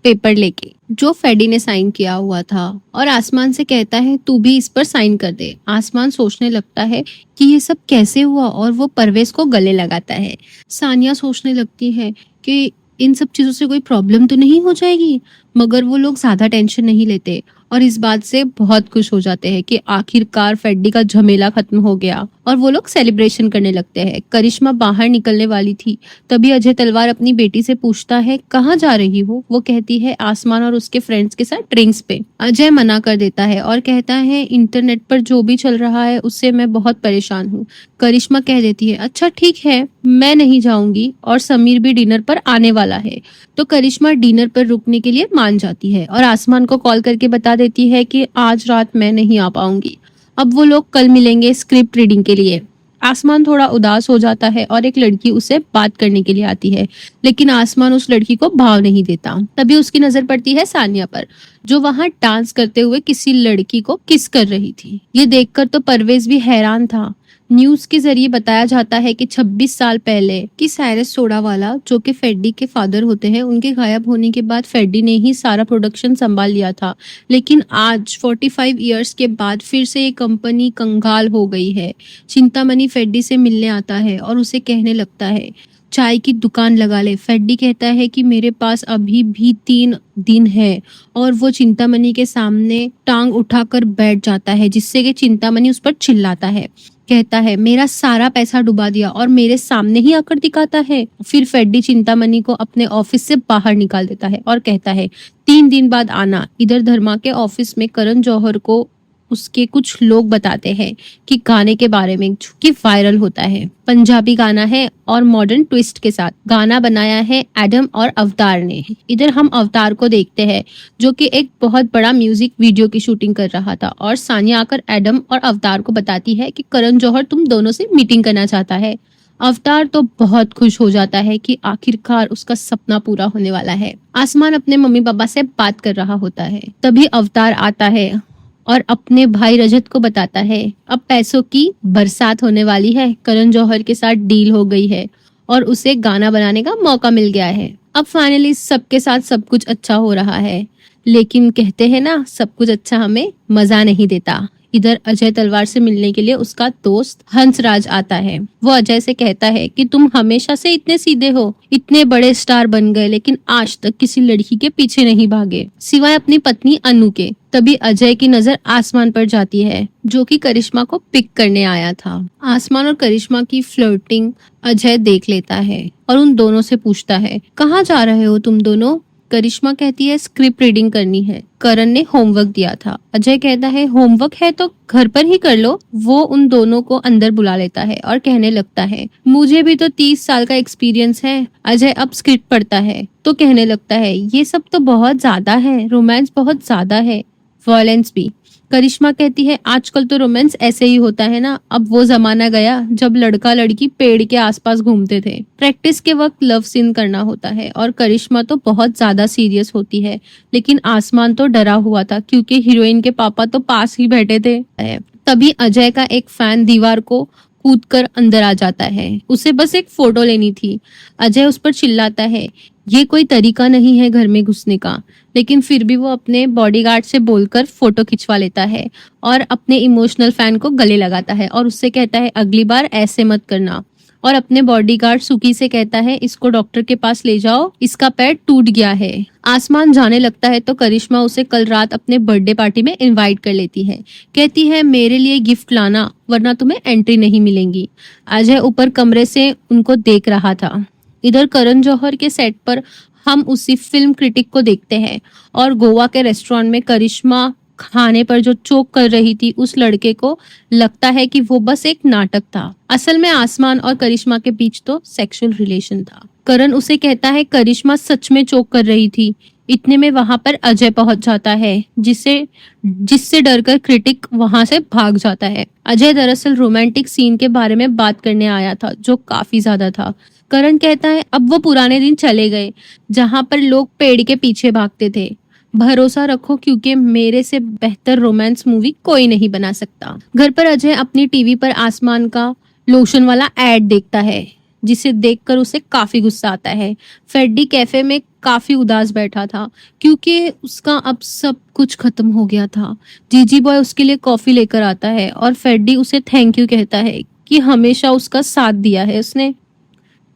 पेपर लेके जो फेंडी ने साइन किया हुआ था और आसमान से कहता है तू भी इस पर साइन कर दे। आसमान सोचने लगता है कि ये सब कैसे हुआ और वो परवेज को गले लगाता है। सानिया सोचने लगती है कि इन सब चीजों से कोई प्रॉब्लम तो नहीं हो जाएगी, मगर वो लोग ज्यादा टेंशन नहीं लेते और इस बात से बहुत खुश हो जाते हैं कि आखिरकार फेंडी का झमेला खत्म हो गया और वो लोग सेलिब्रेशन करने लगते हैं। करिश्मा बाहर निकलने वाली थी, तभी अजय तलवार अपनी बेटी से पूछता है कहाँ जा रही हो। वो कहती है आसमान और उसके फ्रेंड्स के साथ ड्रिंक्स पे। अजय मना कर देता है और कहता है इंटरनेट पर जो भी चल रहा है उससे मैं बहुत परेशान हूँ। करिश्मा कह देती है अच्छा ठीक है मैं नहीं जाऊंगी और समीर भी डिनर पर आने वाला है। तो करिश्मा डिनर पर रुकने के लिए मान जाती है और आसमान को कॉल करके बता देती है कि आज रात मैं नहीं आ पाऊंगी। अब वो लोग कल मिलेंगे स्क्रिप्ट रीडिंग के लिए। आसमान थोड़ा उदास हो जाता है और एक लड़की उसे बात करने के लिए आती है, लेकिन आसमान उस लड़की को भाव नहीं देता। तभी उसकी नजर पड़ती है सानिया पर जो वहां डांस करते हुए किसी लड़की को किस कर रही थी। ये देखकर तो परवेज भी हैरान था। न्यूज के जरिए बताया जाता है कि 26 साल पहले कि साइरस सोडावाला जो कि फेंडी के फादर होते हैं, उनके गायब होने के बाद फेंडी ने ही सारा प्रोडक्शन संभाल लिया था। लेकिन आज 45 इयर्स के बाद फिर से ये कंपनी कंगाल हो गई है। चिंतामणि फेंडी से मिलने आता है और उसे कहने लगता है चाय की दुकान लगा ले। फेंडी कहता है कि मेरे पास अभी भी 3 दिन है और वो चिंतामणि के सामने टांग उठाकर बैठ जाता है जिससे कि चिंतामणि उस पर चिल्लाता है। कहता है मेरा सारा पैसा डुबा दिया और मेरे सामने ही आकर दिखाता है। फिर फेंडी चिंतामणि को अपने ऑफिस से बाहर निकाल देता है और कहता है 3 दिन बाद आना। इधर धर्मा के ऑफिस में करण जौहर को उसके कुछ लोग बताते हैं कि गाने के बारे में जो कि वायरल होता है। पंजाबी गाना है और मॉडर्न ट्विस्ट के साथ। गाना बनाया है एडम और अवतार ने। इधर हम अवतार को देखते हैं जो कि एक बहुत बड़ा म्यूजिक वीडियो की शूटिंग कर रहा था और सानिया आकर एडम और अवतार को बताती है कि करण जौहर तुम दोनों से मीटिंग करना चाहता है। अवतार तो बहुत खुश हो जाता है कि आखिरकार उसका सपना पूरा होने वाला है। आसमान अपने मम्मी पापा से बात कर रहा होता है। तभी अवतार आता है और अपने भाई रजत को बताता है अब पैसों की बरसात होने वाली है। करण जौहर के साथ डील हो गई है और उसे गाना बनाने का मौका मिल गया है। अब फाइनली सबके साथ सब कुछ अच्छा हो रहा है, लेकिन कहते हैं ना सब कुछ अच्छा हमें मजा नहीं देता। इधर अजय तलवार से मिलने के लिए उसका दोस्त हंसराज आता है। वो अजय से कहता है कि तुम हमेशा से इतने सीधे हो, इतने बड़े स्टार बन गए लेकिन आज तक किसी लड़की के पीछे नहीं भागे सिवाय अपनी पत्नी अनु के। तभी अजय की नजर आसमान पर जाती है जो कि करिश्मा को पिक करने आया था। आसमान और करिश्मा की फ्लर्टिंग अजय देख लेता है और उन दोनों से पूछता है कहाँ जा रहे हो तुम दोनों। करिश्मा कहती है स्क्रिप्ट रीडिंग करनी है, करण ने होमवर्क दिया था। अजय कहता है होमवर्क है तो घर पर ही कर लो। वो उन दोनों को अंदर बुला लेता है और कहने लगता है मुझे भी तो 30 साल का एक्सपीरियंस है। अजय अब स्क्रिप्ट पढ़ता है तो कहने लगता है ये सब तो बहुत ज्यादा है, रोमांस बहुत ज्यादा है, वायलेंस भी। करिश्मा कहती है आजकल तो रोमांस ऐसे ही होता है ना, अब वो जमाना गया जब लड़का लड़की पेड़ के आसपास घूमते थे। प्रैक्टिस के वक्त लव सीन करना होता है और करिश्मा तो बहुत ज्यादा सीरियस होती है, लेकिन आसमान तो डरा हुआ था क्योंकि हीरोइन के पापा तो पास ही बैठे थे। तभी अजय का एक फैन दीवार को कूदकर अंदर आ जाता है, उसे बस एक फोटो लेनी थी। अजय उस पर चिल्लाता है ये कोई तरीका नहीं है घर में घुसने का, लेकिन फिर भी वो अपने बॉडीगार्ड से बोलकर फोटो खिंचवा लेता है और अपने इमोशनल फैन को गले लगाता है और उससे कहता है अगली बार ऐसे मत करना। और अपने बॉडीगार्ड सुकी से कहता है इसको डॉक्टर के पास ले जाओ, इसका पैर टूट गया है। आसमान जाने लगता है तो करिश्मा उसे कल रात अपने बर्थडे पार्टी में इनवाइट कर लेती है। कहती है मेरे लिए गिफ्ट लाना वरना तुम्हें एंट्री नहीं मिलेंगी। अजय ऊपर कमरे से उनको देख रहा था। इधर करण जौहर के सेट पर हम उसी फिल्म क्रिटिक को देखते हैं और गोवा के रेस्टोरेंट में करिश्मा खाने पर जो चोक कर रही थी उस लड़के को लगता है कि वो बस एक नाटक था। असल में आसमान और करिश्मा के बीच तो सेक्सुअल रिलेशन था। करण उसे कहता है करिश्मा सच में चोक कर रही थी। इतने में वहां पर अजय पहुंच जाता है जिससे डरकर क्रिटिक वहां से भाग जाता है। अजय दरअसल रोमांटिक सीन के बारे में बात करने आया था जो काफी ज्यादा था। करण कहता है अब वो पुराने दिन चले गए जहां पर लोग पेड़ के पीछे भागते थे। भरोसा रखो क्योंकि मेरे से बेहतर रोमांस मूवी कोई नहीं बना सकता। घर पर अजय अपनी टीवी पर आसमान का लोशन वाला एड देखता है जिसे देखकर उसे काफी गुस्सा आता है। फेड्डी कैफे में काफी उदास बैठा था क्योंकि उसका अब सब कुछ खत्म हो गया था। जीजी बॉय उसके लिए कॉफी लेकर आता है और फेड्डी उसे थैंक यू कहता है कि हमेशा उसका साथ दिया है उसने।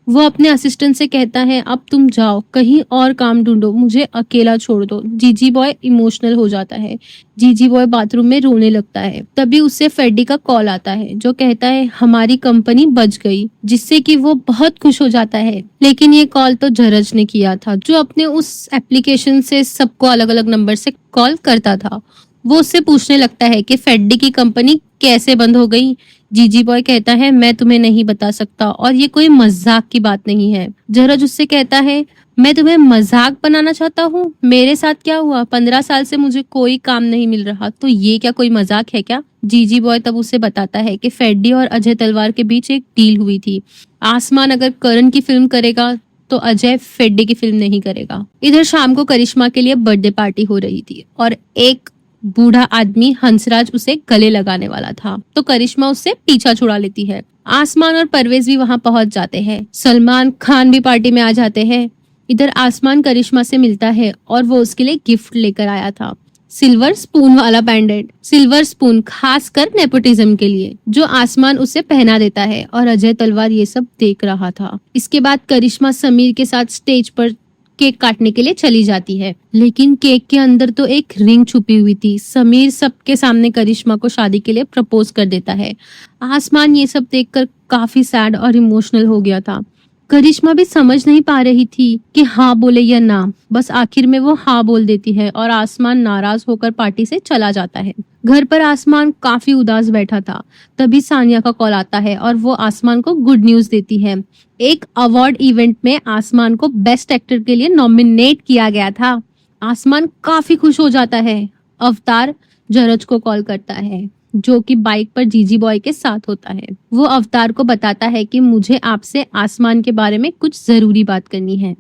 वो अपने असिस्टेंट से कहता है अब तुम जाओ कहीं और काम ढूंढो, मुझे अकेला छोड़ दो। जीजी बॉय इमोशनल हो जाता है। जीजी बॉय बाथरूम में रोने लगता है। तभी उससे फेड्डी का कॉल आता है जो कहता है हमारी कंपनी बच गई, जिससे कि वो बहुत खुश हो जाता है। लेकिन ये कॉल तो जरज ने किया था जो अपने उस एप्लीकेशन से सबको अलग अलग नंबर से कॉल करता था। वो उससे पूछने लगता है कि फेड्डी की कंपनी कैसे बंद हो गई। जीजी बॉय कहता है मैं तुम्हें नहीं बता सकता और ये कोई मजाक की बात नहीं है। जरज उससे कहता है मैं तुम्हें मजाक बनाना चाहता हूँ, मेरे साथ क्या हुआ, 15 साल से मुझे कोई काम नहीं मिल रहा, तो ये क्या कोई मजाक है क्या। जीजी बॉय तब उसे बताता है कि फेड्डी और अजय तलवार के बीच एक डील हुई थी। आसमान अगर करण की फिल्म करेगा तो अजय फेड्डी की फिल्म नहीं करेगा। इधर शाम को करिश्मा के लिए बर्थडे पार्टी हो रही थी और एक बूढ़ा आदमी हंसराज उसे गले लगाने वाला था तो करिश्मा उससे पीछा छुड़ा लेती है। आसमान और परवेज भी वहां पहुंच जाते हैं। सलमान खान भी पार्टी में आ जाते हैं। इधर आसमान करिश्मा से मिलता है और वो उसके लिए गिफ्ट लेकर आया था, सिल्वर स्पून वाला बैंडेड। सिल्वर स्पून खासकर नेपोटिज्म के लिए, जो आसमान उसे पहना देता है और अजय तलवार ये सब देख रहा था। इसके बाद करिश्मा समीर के साथ स्टेज पर केक काटने के लिए चली जाती है, लेकिन केक के अंदर तो एक रिंग छुपी हुई थी। समीर सबके सामने करिश्मा को शादी के लिए प्रपोज कर देता है। आसमान ये सब देखकर काफी सैड और इमोशनल हो गया था। करिश्मा भी समझ नहीं पा रही थी कि हाँ बोले या ना, बस आखिर में वो हाँ बोल देती है और आसमान नाराज होकर पार्टी से चला जाता है। घर पर आसमान काफी उदास बैठा था। तभी सानिया का कॉल आता है और वो आसमान को गुड न्यूज देती है। एक अवार्ड इवेंट में आसमान को बेस्ट एक्टर के लिए नॉमिनेट किया गया था। आसमान काफी खुश हो जाता है। अवतार जरज को कॉल करता है जो कि बाइक पर जीजी बॉय के साथ होता है। वो अवतार को बताता है कि मुझे आपसे आसमान के बारे में कुछ जरूरी बात करनी है।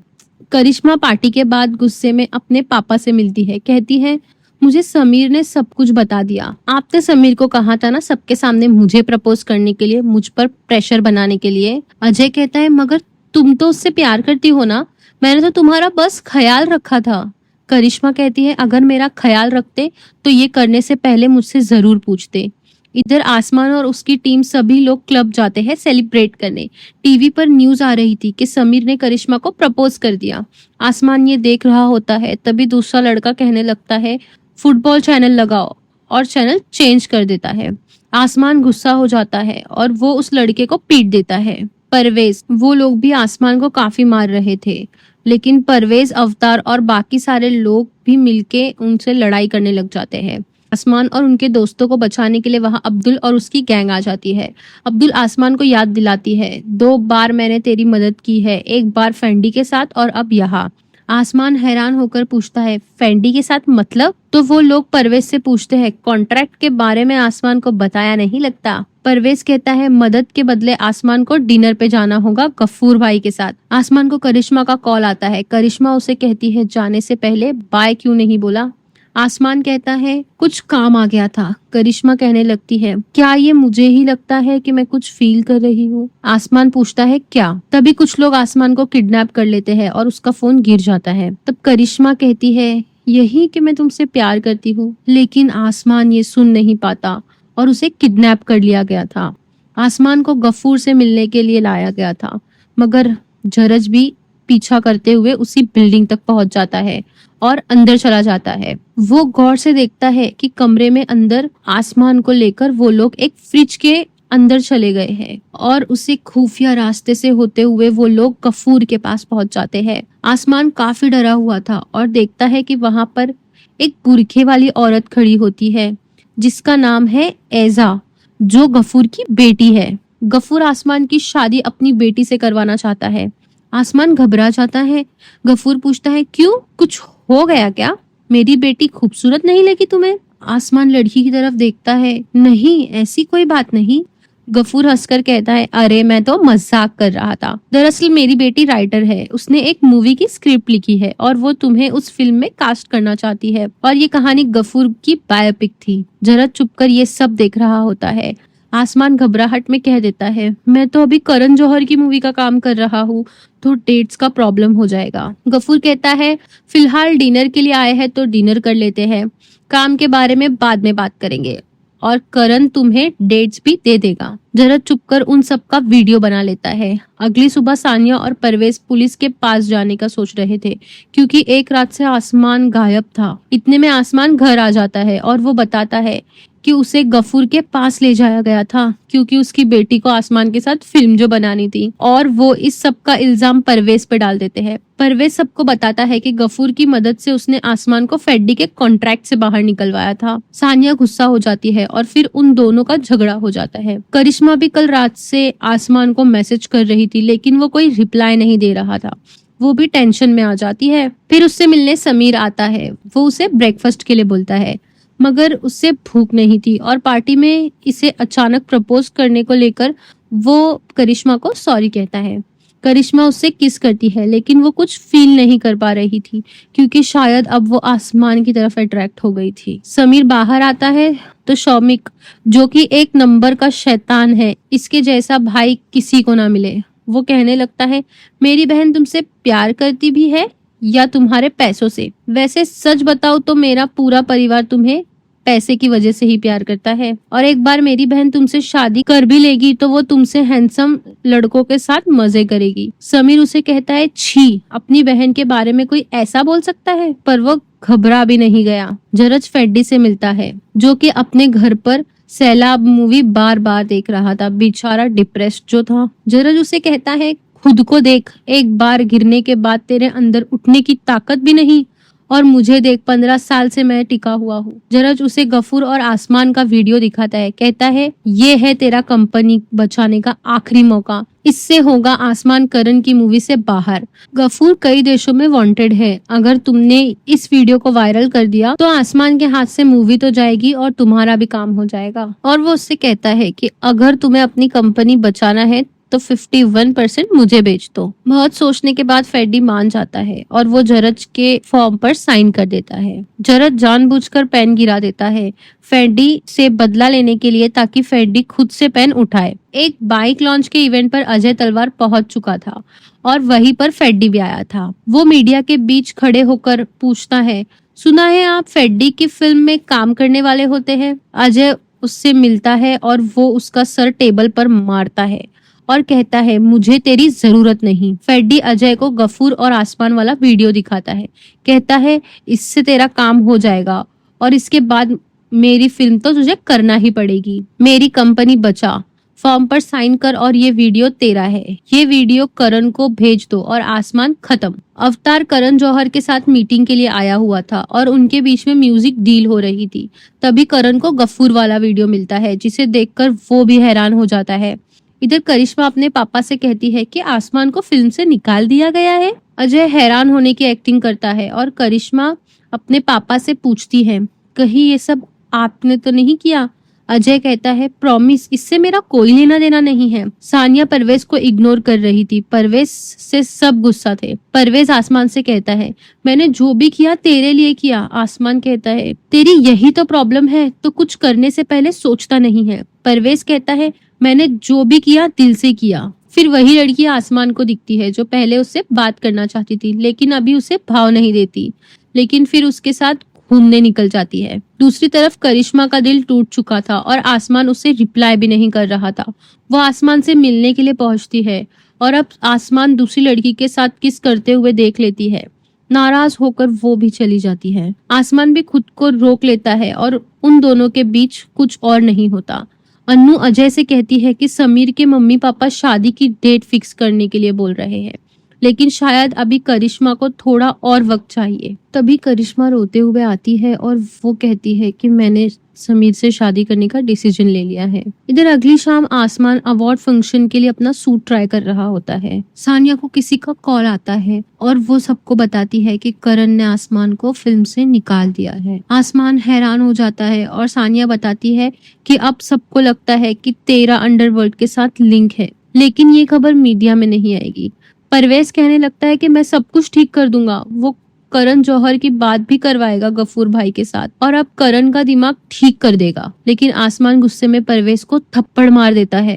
करिश्मा पार्टी के बाद गुस्से में अपने पापा से मिलती है। कहती है मुझे समीर ने सब कुछ बता दिया। आपने समीर को कहा था ना सबके सामने मुझे प्रपोज करने के लिए, मुझ पर प्रेशर बनाने के लिए। अजय कहता है मगर तुम तो उससे प्यार करती हो ना, मैंने तो तुम्हारा बस ख्याल रखा था। करिश्मा कहती है अगर मेरा ख्याल रखते तो ये करने से पहले मुझसे जरूर पूछते। इधर आसमान और उसकी टीम सभी लोग क्लब जाते हैं सेलिब्रेट करने। टीवी पर न्यूज आ रही थी कि समीर ने करिश्मा को प्रपोज कर दिया। आसमान ये देख रहा होता है। तभी दूसरा लड़का कहने लगता है फुटबॉल चैनल लगाओ और चैनल चेंज कर देता है। आसमान गुस्सा हो जाता है और वो उस लड़के को पीट देता है। परवेज, वो लोग भी आसमान को काफी मार रहे थे, लेकिन परवेज, अवतार और बाकी सारे लोग भी मिलके उनसे लड़ाई करने लग जाते हैं। आसमान और उनके दोस्तों को बचाने के लिए वहां अब्दुल और उसकी गैंग आ जाती है। अब्दुल आसमान को याद दिलाती है 2 बार मैंने तेरी मदद की है, एक बार फेंडी के साथ और अब यहाँ। आसमान हैरान होकर पूछता है, फेंडी के साथ मतलब? तो वो लोग परवेज से पूछते हैं, कॉन्ट्रैक्ट के बारे में आसमान को बताया नहीं लगता? परवेज कहता है, मदद के बदले आसमान को डिनर पे जाना होगा गफूर भाई के साथ। आसमान को करिश्मा का कॉल आता है। करिश्मा उसे कहती है, जाने से पहले बाय क्यों नहीं बोला? आसमान कहता है, कुछ काम आ गया था। करिश्मा कहने लगती है, क्या ये मुझे ही लगता है कि मैं कुछ फील कर रही हूँ? आसमान पूछता है, क्या? तभी कुछ लोग आसमान को किडनैप कर लेते हैं और उसका फोन गिर जाता है। तब करिश्मा कहती है, यही कि मैं तुमसे प्यार करती हूँ। लेकिन आसमान ये सुन नहीं पाता और उसे किडनैप कर लिया गया था। आसमान को गफूर से मिलने के लिए लाया गया था, मगर जरज भी पीछा करते हुए उसी बिल्डिंग तक पहुंच जाता है और अंदर चला जाता है। वो गौर से देखता है कि कमरे में अंदर आसमान को लेकर वो लोग एक फ्रिज के अंदर चले गए हैं और उसी खुफिया रास्ते से होते हुए वो लोग गफूर के पास पहुंच जाते हैं। आसमान काफी डरा हुआ था और देखता है कि वहां पर एक बुरखे वाली औरत खड़ी होती है जिसका नाम है एजा, जो गफूर की बेटी है। गफूर आसमान की शादी अपनी बेटी से करवाना चाहता है। आसमान घबरा जाता है। गफूर पूछता है, क्यों? कुछ हो गया क्या? मेरी बेटी खूबसूरत नहीं लगी तुम्हें? आसमान लड़की की तरफ देखता है, नहीं ऐसी कोई बात नहीं। गफूर हंसकर कहता है, अरे मैं तो मजाक कर रहा था। दरअसल मेरी बेटी राइटर है, उसने एक मूवी की स्क्रिप्ट लिखी है और वो तुम्हें उस फिल्म में कास्ट करना चाहती है। और ये कहानी गफूर की बायोपिक थी। जरद चुपकर ये सब देख रहा होता है। आसमान घबराहट में कह देता है, मैं तो अभी करण जौहर की मूवी का काम कर रहा हूँ, तो डेट्स का प्रॉब्लम हो जाएगा। गफूर कहता है, फिलहाल डिनर के लिए आए हैं तो डिनर कर लेते हैं, काम के बारे में बाद में बात करेंगे, और करण तुम्हें डेट्स भी दे देगा। जरद चुपकर उन सब का वीडियो बना लेता है। अगली सुबह सानिया और परवेज पुलिस के पास जाने का सोच रहे थे क्योंकि एक रात से आसमान गायब था। इतने में आसमान घर आ जाता है और वो बताता है कि उसे गफूर के पास ले जाया गया था क्योंकि उसकी बेटी को आसमान के साथ फिल्म जो बनानी थी, और वो इस सब का इल्जाम परवेज पे डाल देते हैं। परवेज सबको बताता है कि गफूर की मदद से उसने आसमान को फेड्डी के कॉन्ट्रैक्ट से बाहर निकलवाया था। सानिया गुस्सा हो जाती है और फिर उन दोनों का झगड़ा हो जाता है। करिश्मा भी कल रात से आसमान को मैसेज कर रही थी लेकिन वो कोई रिप्लाई नहीं दे रहा था। वो भी टेंशन में आ जाती है। फिर उससे मिलने समीर आता है। वो उसे ब्रेकफास्ट के लिए बोलता है, मगर उससे भूख नहीं थी और पार्टी में इसे अचानक प्रपोज करने को लेकर वो करिश्मा को सॉरी कहता है। करिश्मा उससे किस करती है लेकिन वो कुछ फील नहीं कर पा रही थी क्योंकि शायद अब वो आसमान की तरफ अट्रैक्ट हो गई थी। समीर बाहर आता है तो शौमिक, जो कि एक नंबर का शैतान है, इसके जैसा भाई किसी को ना मिले, वो कहने लगता है, मेरी बहन तुमसे प्यार करती भी है या तुम्हारे पैसों से? वैसे सच बताओ तो मेरा पूरा परिवार तुम्हें पैसे की वजह से ही प्यार करता है, और एक बार मेरी बहन तुमसे शादी कर भी लेगी तो वो तुमसे हैंडसम लड़कों के साथ मजे करेगी। समीर उसे कहता है, छी, अपनी बहन के बारे में कोई ऐसा बोल सकता है? पर वो घबरा भी नहीं गया। जरज फेड्डी से मिलता है जो कि अपने घर पर सैलाब मूवी बार बार देख रहा था। बेचारा डिप्रेस्ड जो था। जरज उसे कहता है, खुद को देख, एक बार गिरने के बाद तेरे अंदर उठने की ताकत भी नहीं, और मुझे देख, 15 साल से मैं टिका हुआ हूँ। जरज उसे गफूर और आसमान का वीडियो दिखाता है। कहता है, ये है तेरा कंपनी बचाने का आखिरी मौका, इससे होगा आसमान करण की मूवी से बाहर। गफूर कई देशों में वांटेड है, अगर तुमने इस वीडियो को वायरल कर दिया तो आसमान के हाथ से मूवी तो जाएगी और तुम्हारा भी काम हो जाएगा। और वो उससे कहता है कि अगर तुम्हें अपनी कंपनी बचाना है तो 51% मुझे बेच दो। बहुत सोचने के बाद फेड्डी मान जाता है और वो जरज के फॉर्म पर साइन कर देता है। जरज जानबूझकर पेन गिरा देता है फेड्डी से बदला लेने के लिए, ताकि फेड्डी खुद से पेन उठाए। एक बाइक लॉन्च के इवेंट पर अजय तलवार पहुंच चुका था और वहीं पर फेड्डी भी आया था। वो मीडिया के बीच खड़े होकर पूछता है, सुना है आप फेड्डी की फिल्म में काम करने वाले होते हैं? अजय उससे मिलता है और वो उसका सर टेबल पर मारता है और कहता है, मुझे तेरी जरूरत नहीं। फेड्डी अजय को गफूर और आसमान वाला वीडियो दिखाता है। कहता है, इससे तेरा काम हो जाएगा और इसके बाद मेरी फिल्म तो तुझे करना ही पड़ेगी। मेरी कंपनी बचा, फॉर्म पर साइन कर और ये वीडियो तेरा है। ये वीडियो करण को भेज दो और आसमान खत्म। अवतार करण जौहर के साथ मीटिंग के लिए आया हुआ था और उनके बीच में म्यूजिक डील हो रही थी। तभी करण को गफूर वाला वीडियो मिलता है जिसे देखकर वो भी हैरान हो जाता है। इधर करिश्मा अपने पापा से कहती है कि आसमान को फिल्म से निकाल दिया गया है। अजय हैरान होने की एक्टिंग करता है और करिश्मा अपने पापा से पूछती है, कहीं ये सब आपने तो नहीं किया? अजय कहता है, प्रॉमिस, इससे मेरा कोई लेना देना नहीं है। सानिया परवेज को इग्नोर कर रही थी। परवेज से सब गुस्सा थे। परवेज आसमान से कहता है, मैंने जो भी किया तेरे लिए किया। आसमान कहता है, तेरी यही तो प्रॉब्लम है, तो कुछ करने से पहले सोचता नहीं है। परवेज कहता है, मैंने जो भी किया दिल से किया। फिर वही लड़की आसमान को दिखती है जो पहले उससे बात करना चाहती थी, लेकिन अभी उसे भाव नहीं देती, लेकिन फिर उसके साथ घूमने निकल जाती है। दूसरी तरफ करिश्मा का दिल टूट चुका था और आसमान उसे रिप्लाई भी नहीं कर रहा था। वो आसमान से मिलने के लिए पहुंचती है और अब आसमान दूसरी लड़की के साथ किस करते हुए देख लेती है। नाराज होकर वो भी चली जाती है। आसमान भी खुद को रोक लेता है और उन दोनों के बीच कुछ और नहीं होता। अन्नू अजय से कहती है कि समीर के मम्मी पापा शादी की डेट फिक्स करने के लिए बोल रहे हैं, लेकिन शायद अभी करिश्मा को थोड़ा और वक्त चाहिए। तभी करिश्मा रोते हुए आती है और वो कहती है कि मैंने समीर से शादी करने का डिसीजन ले लिया है। इधर अगली शाम आसमान अवार्ड फंक्शन के लिए अपना सूट ट्राई कर रहा होता है। सानिया को किसी का कॉल आता है और वो सबको बताती है कि करण ने आसमान को फिल्म से निकाल दिया है। आसमान हैरान हो जाता है और सानिया बताती है कि अब सबको लगता है कि तेरा अंडरवर्ल्ड के साथ लिंक है, लेकिन ये खबर मीडिया में नहीं आएगी। परवेज कहने लगता है कि मैं सब कुछ ठीक कर दूंगा। वो करण जौहर की बात भी करवाएगा गफूर भाई के साथ और अब करण का दिमाग ठीक कर देगा। लेकिन आसमान गुस्से में परवेज को थप्पड़ मार देता है।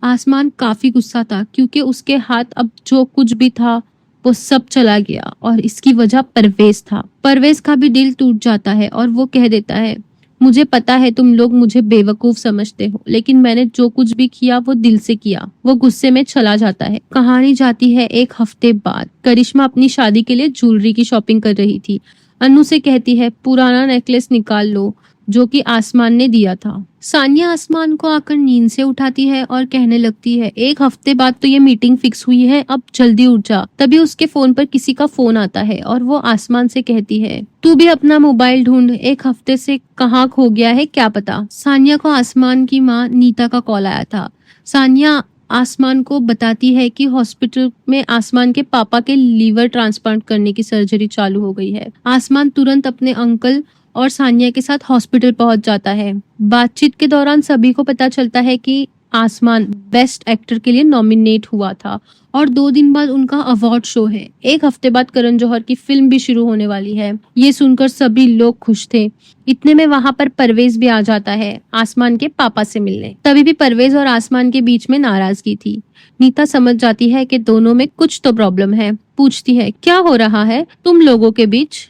आसमान काफी गुस्सा था क्योंकि उसके हाथ अब जो कुछ भी था वो सब चला गया और इसकी वजह परवेज था। परवेज का भी दिल टूट जाता है और वो कह देता है, मुझे पता है तुम लोग मुझे बेवकूफ समझते हो, लेकिन मैंने जो कुछ भी किया वो दिल से किया। वो गुस्से में चला जाता है। कहानी जाती है एक हफ्ते बाद। करिश्मा अपनी शादी के लिए ज्वेलरी की शॉपिंग कर रही थी। अनु से कहती है, पुराना नेकलेस निकाल लो जो कि आसमान ने दिया था। सानिया आसमान को आकर नींद से उठाती है और कहने लगती है, एक हफ्ते बाद तो ये मीटिंग फिक्स हुई है, अब जल्दी उठ जा। तभी उसके फोन पर किसी का फोन आता है और वो आसमान से कहती है, तू भी अपना मोबाइल ढूंढ, एक हफ्ते से कहाँ खो गया है क्या पता। सानिया को आसमान की माँ नीता का कॉल आया था। सानिया आसमान को बताती है कि हॉस्पिटल में आसमान के पापा के लीवर ट्रांसप्लांट करने की सर्जरी चालू हो गई है। आसमान तुरंत अपने अंकल और सानिया के साथ हॉस्पिटल पहुंच जाता है। बातचीत के दौरान सभी को पता चलता है कि आसमान बेस्ट एक्टर के लिए नॉमिनेट हुआ था और 2 दिन बाद उनका अवार्ड शो है। एक हफ्ते बाद करण जौहर की फिल्म भी शुरू होने वाली है। ये सुनकर सभी लोग खुश थे। इतने में वहां पर परवेज भी आ जाता है आसमान के पापा से मिलने। तभी भी परवेज और आसमान के बीच में नाराजगी थी। नीता समझ जाती है कि दोनों में कुछ तो प्रॉब्लम है। पूछती है, क्या हो रहा है तुम लोगों के बीच?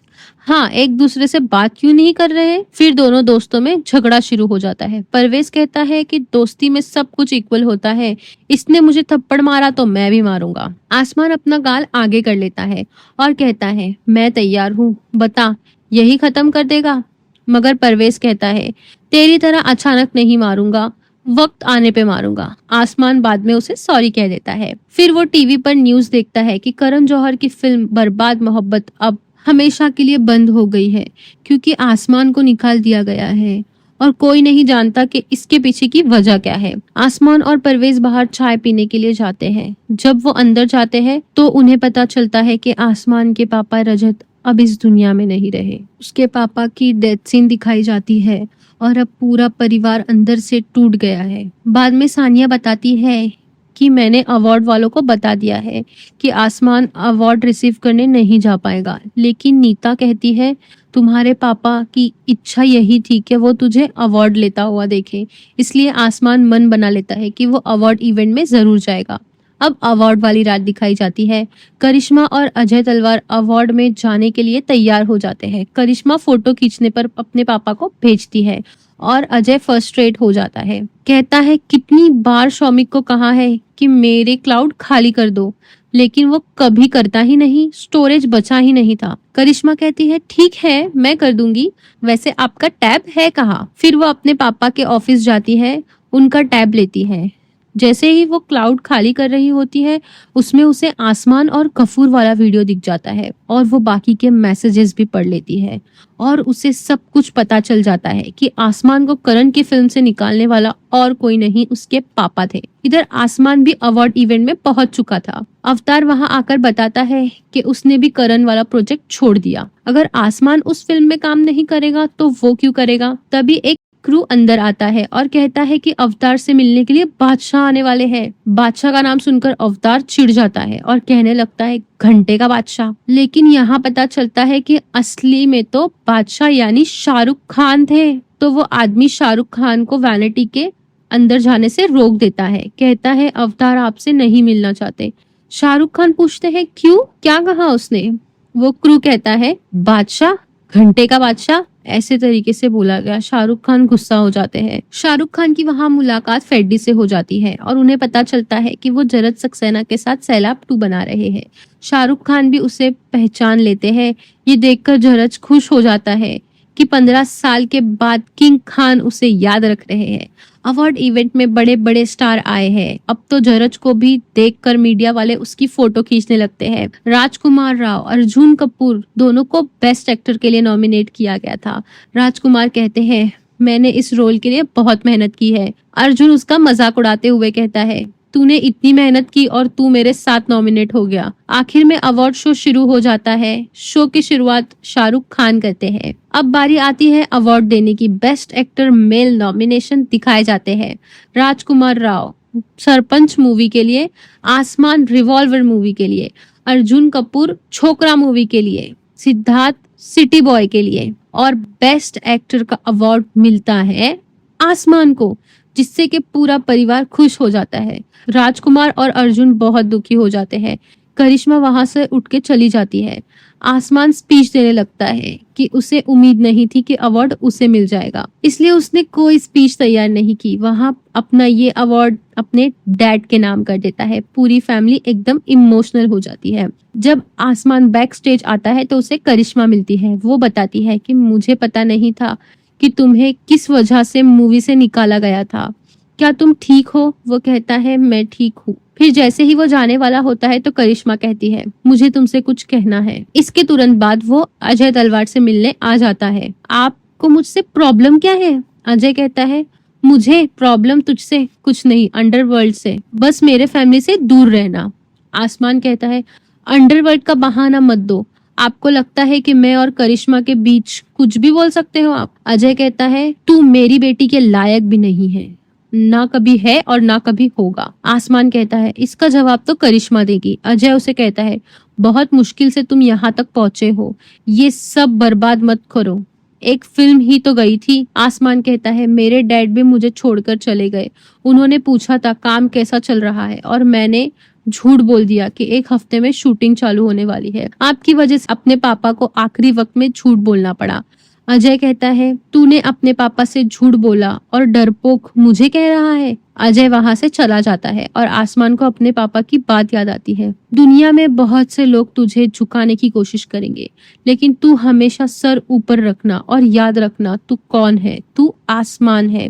हाँ, एक दूसरे से बात क्यों नहीं कर रहे? फिर दोनों दोस्तों में झगड़ा शुरू हो जाता है। परवेज कहता है कि दोस्ती में सब कुछ इक्वल होता है, इसने मुझे थप्पड़ मारा तो मैं भी मारूंगा। आसमान अपना गाल आगे कर लेता है और कहता है, मैं तैयार हूँ, बता, यही खत्म कर देगा? मगर परवेज कहता है, तेरी तरह अचानक नहीं मारूंगा, वक्त आने पे मारूंगा। आसमान बाद में उसे सॉरी कह देता है। फिर वो टीवी पर न्यूज देखता है कि करण जौहर की फिल्म बर्बाद मोहब्बत अब हमेशा के लिए बंद हो गई है क्योंकि आसमान को निकाल दिया गया है और कोई नहीं जानता कि इसके पीछे की वजह क्या है। आसमान और परवेज बाहर चाय पीने के लिए जाते हैं। जब वो अंदर जाते हैं तो उन्हें पता चलता है कि आसमान के पापा रजत अब इस दुनिया में नहीं रहे। उसके पापा की डेथ सीन दिखाई जाती है और अब पूरा परिवार अंदर से टूट गया है। बाद में सानिया बताती है कि मैंने अवार्ड वालों को बता दिया है कि आसमान अवार्ड रिसीव करने नहीं जा पाएगा, लेकिन नीता कहती है तुम्हारे पापा की इच्छा यही थी कि वो तुझे अवार्ड लेता हुआ देखे, इसलिए आसमान मन बना लेता है कि वो अवार्ड इवेंट में जरूर जाएगा। अब अवार्ड वाली रात दिखाई जाती है। करिश्मा और अजय तलवार अवार्ड में जाने के लिए तैयार हो जाते हैं। करिश्मा फोटो खींचने पर अपने पापा को भेजती है और अजय फर्स्ट्रेट हो जाता है। कहता है, कितनी बार शौमिक को कहा है कि मेरे क्लाउड खाली कर दो, लेकिन वो कभी करता ही नहीं, स्टोरेज बचा ही नहीं था। करिश्मा कहती है, ठीक है मैं कर दूंगी, वैसे आपका टैब है कहाँ? फिर वो अपने पापा के ऑफिस जाती है, उनका टैब लेती है। जैसे ही वो क्लाउड खाली कर रही होती है, उसमें उसे आसमान और गफूर वाला वीडियो दिख जाता है और वो बाकी के मैसेजेस भी पढ़ लेती है और उसे सब कुछ पता चल जाता है कि आसमान को करण की फिल्म से निकालने वाला और कोई नहीं उसके पापा थे। इधर आसमान भी अवार्ड इवेंट में पहुंच चुका था। अवतार वहां आकर बताता है कि उसने भी करण वाला प्रोजेक्ट छोड़ दिया। अगर आसमान उस फिल्म में काम नहीं करेगा तो वो क्यों करेगा। तभी एक क्रू अंदर आता है और कहता है कि अवतार से मिलने के लिए बादशाह आने वाले हैं। बादशाह का नाम सुनकर अवतार चिढ़ जाता है और कहने लगता है घंटे का बादशाह। लेकिन यहाँ पता चलता है कि असली में तो बादशाह यानी शाहरुख खान थे। तो वो आदमी शाहरुख खान को वैनिटी के अंदर जाने से रोक देता है। कहता है अवतार आपसे नहीं मिलना चाहते। शाहरुख खान पूछते हैं क्यों, क्या कहा उसने। वो क्रू कहता है बादशाह, घंटे का बादशाह, ऐसे तरीके से बोला गया। शाहरुख खान गुस्सा हो जाते हैं। शाहरुख खान की वहां मुलाकात फेड्डी से हो जाती है और उन्हें पता चलता है कि वो जरद सक्सेना के साथ सैलाब 2 बना रहे हैं। शाहरुख खान भी उसे पहचान लेते हैं। ये देखकर जरज खुश हो जाता है कि 15 साल के बाद किंग खान उसे याद रख रहे हैं। अवार्ड इवेंट में बड़े बड़े स्टार आए हैं। अब तो जरज को भी देखकर मीडिया वाले उसकी फोटो खींचने लगते हैं। राजकुमार राव, अर्जुन कपूर दोनों को बेस्ट एक्टर के लिए नॉमिनेट किया गया था। राजकुमार कहते हैं मैंने इस रोल के लिए बहुत मेहनत की है। अर्जुन उसका मजाक उड़ाते हुए कहता है तूने इतनी मेहनत की और तू मेरे साथ नॉमिनेट हो गया। आखिर में अवार्ड शो शुरू हो जाता है। शो की शुरुआत शाहरुख खान करते हैं। अब बारी आती है अवार्ड देने की। बेस्ट एक्टर मेल नॉमिनेशन दिखाए जाते हैं। राजकुमार राव सरपंच मूवी के लिए, आसमान रिवॉल्वर मूवी के लिए, अर्जुन कपूर छोकरा मूवी के लिए, सिद्धार्थ सिटी बॉय के लिए और बेस्ट एक्टर का अवार्ड मिलता है आसमान को, जिससे कि पूरा परिवार खुश हो जाता है। राजकुमार और अर्जुन बहुत दुखी हो जाते हैं। करिश्मा वहां से उठ के चली जाती है। आसमान स्पीच देने लगता है कि उसे उम्मीद नहीं थी कि अवार्ड उसे मिल जाएगा, इसलिए उसने कोई स्पीच तैयार नहीं की। वहां अपना ये अवार्ड अपने डैड के नाम कर देता है। पूरी फैमिली एकदम इमोशनल हो जाती है। जब आसमान बैक स्टेज आता है तो उसे करिश्मा मिलती है। वो बताती है कि मुझे पता नहीं था कि तुम्हें किस वजह से मूवी से निकाला गया था। क्या तुम ठीक हो। वो कहता है मैं ठीक हूँ। फिर जैसे ही वो जाने वाला होता है तो करिश्मा कहती है मुझे तुमसे कुछ कहना है। इसके तुरंत बाद वो अजय तलवार से मिलने आ जाता है। आपको मुझसे प्रॉब्लम क्या है। अजय कहता है मुझे प्रॉब्लम तुझसे कुछ नहीं, अंडरवर्ल्ड से, बस मेरे फैमिली से दूर रहना। आसमान कहता है अंडरवर्ल्ड का बहाना मत दो। आपको लगता है कि मैं और करिश्मा के बीच कुछ भी बोल सकते हो आप। अजय कहता है तू मेरी बेटी के लायक भी नहीं है, ना कभी है और ना कभी होगा। आसमान कहता है इसका जवाब तो करिश्मा देगी। अजय उसे कहता है बहुत मुश्किल से तुम यहाँ तक पहुंचे हो, ये सब बर्बाद मत करो, एक फिल्म ही तो गई थी। आसमान कहता है मेरे डैड भी मुझे छोड़कर चले गए। उन्होंने पूछा था काम कैसा चल रहा है और मैंने झूठ बोल दिया कि 1 हफ्ते में शूटिंग चालू होने वाली है। आपकी वजह से अपने पापा को आखिरी वक्त में झूठ बोलना पड़ा। अजय कहता है तूने अपने पापा से झूठ बोला और डरपोक मुझे कह रहा है। अजय वहां से चला जाता है और आसमान को अपने पापा की बात याद आती है। दुनिया में बहुत से लोग तुझे झुकाने की कोशिश करेंगे, लेकिन तू हमेशा सर ऊपर रखना और याद रखना तू कौन है, तू आसमान है।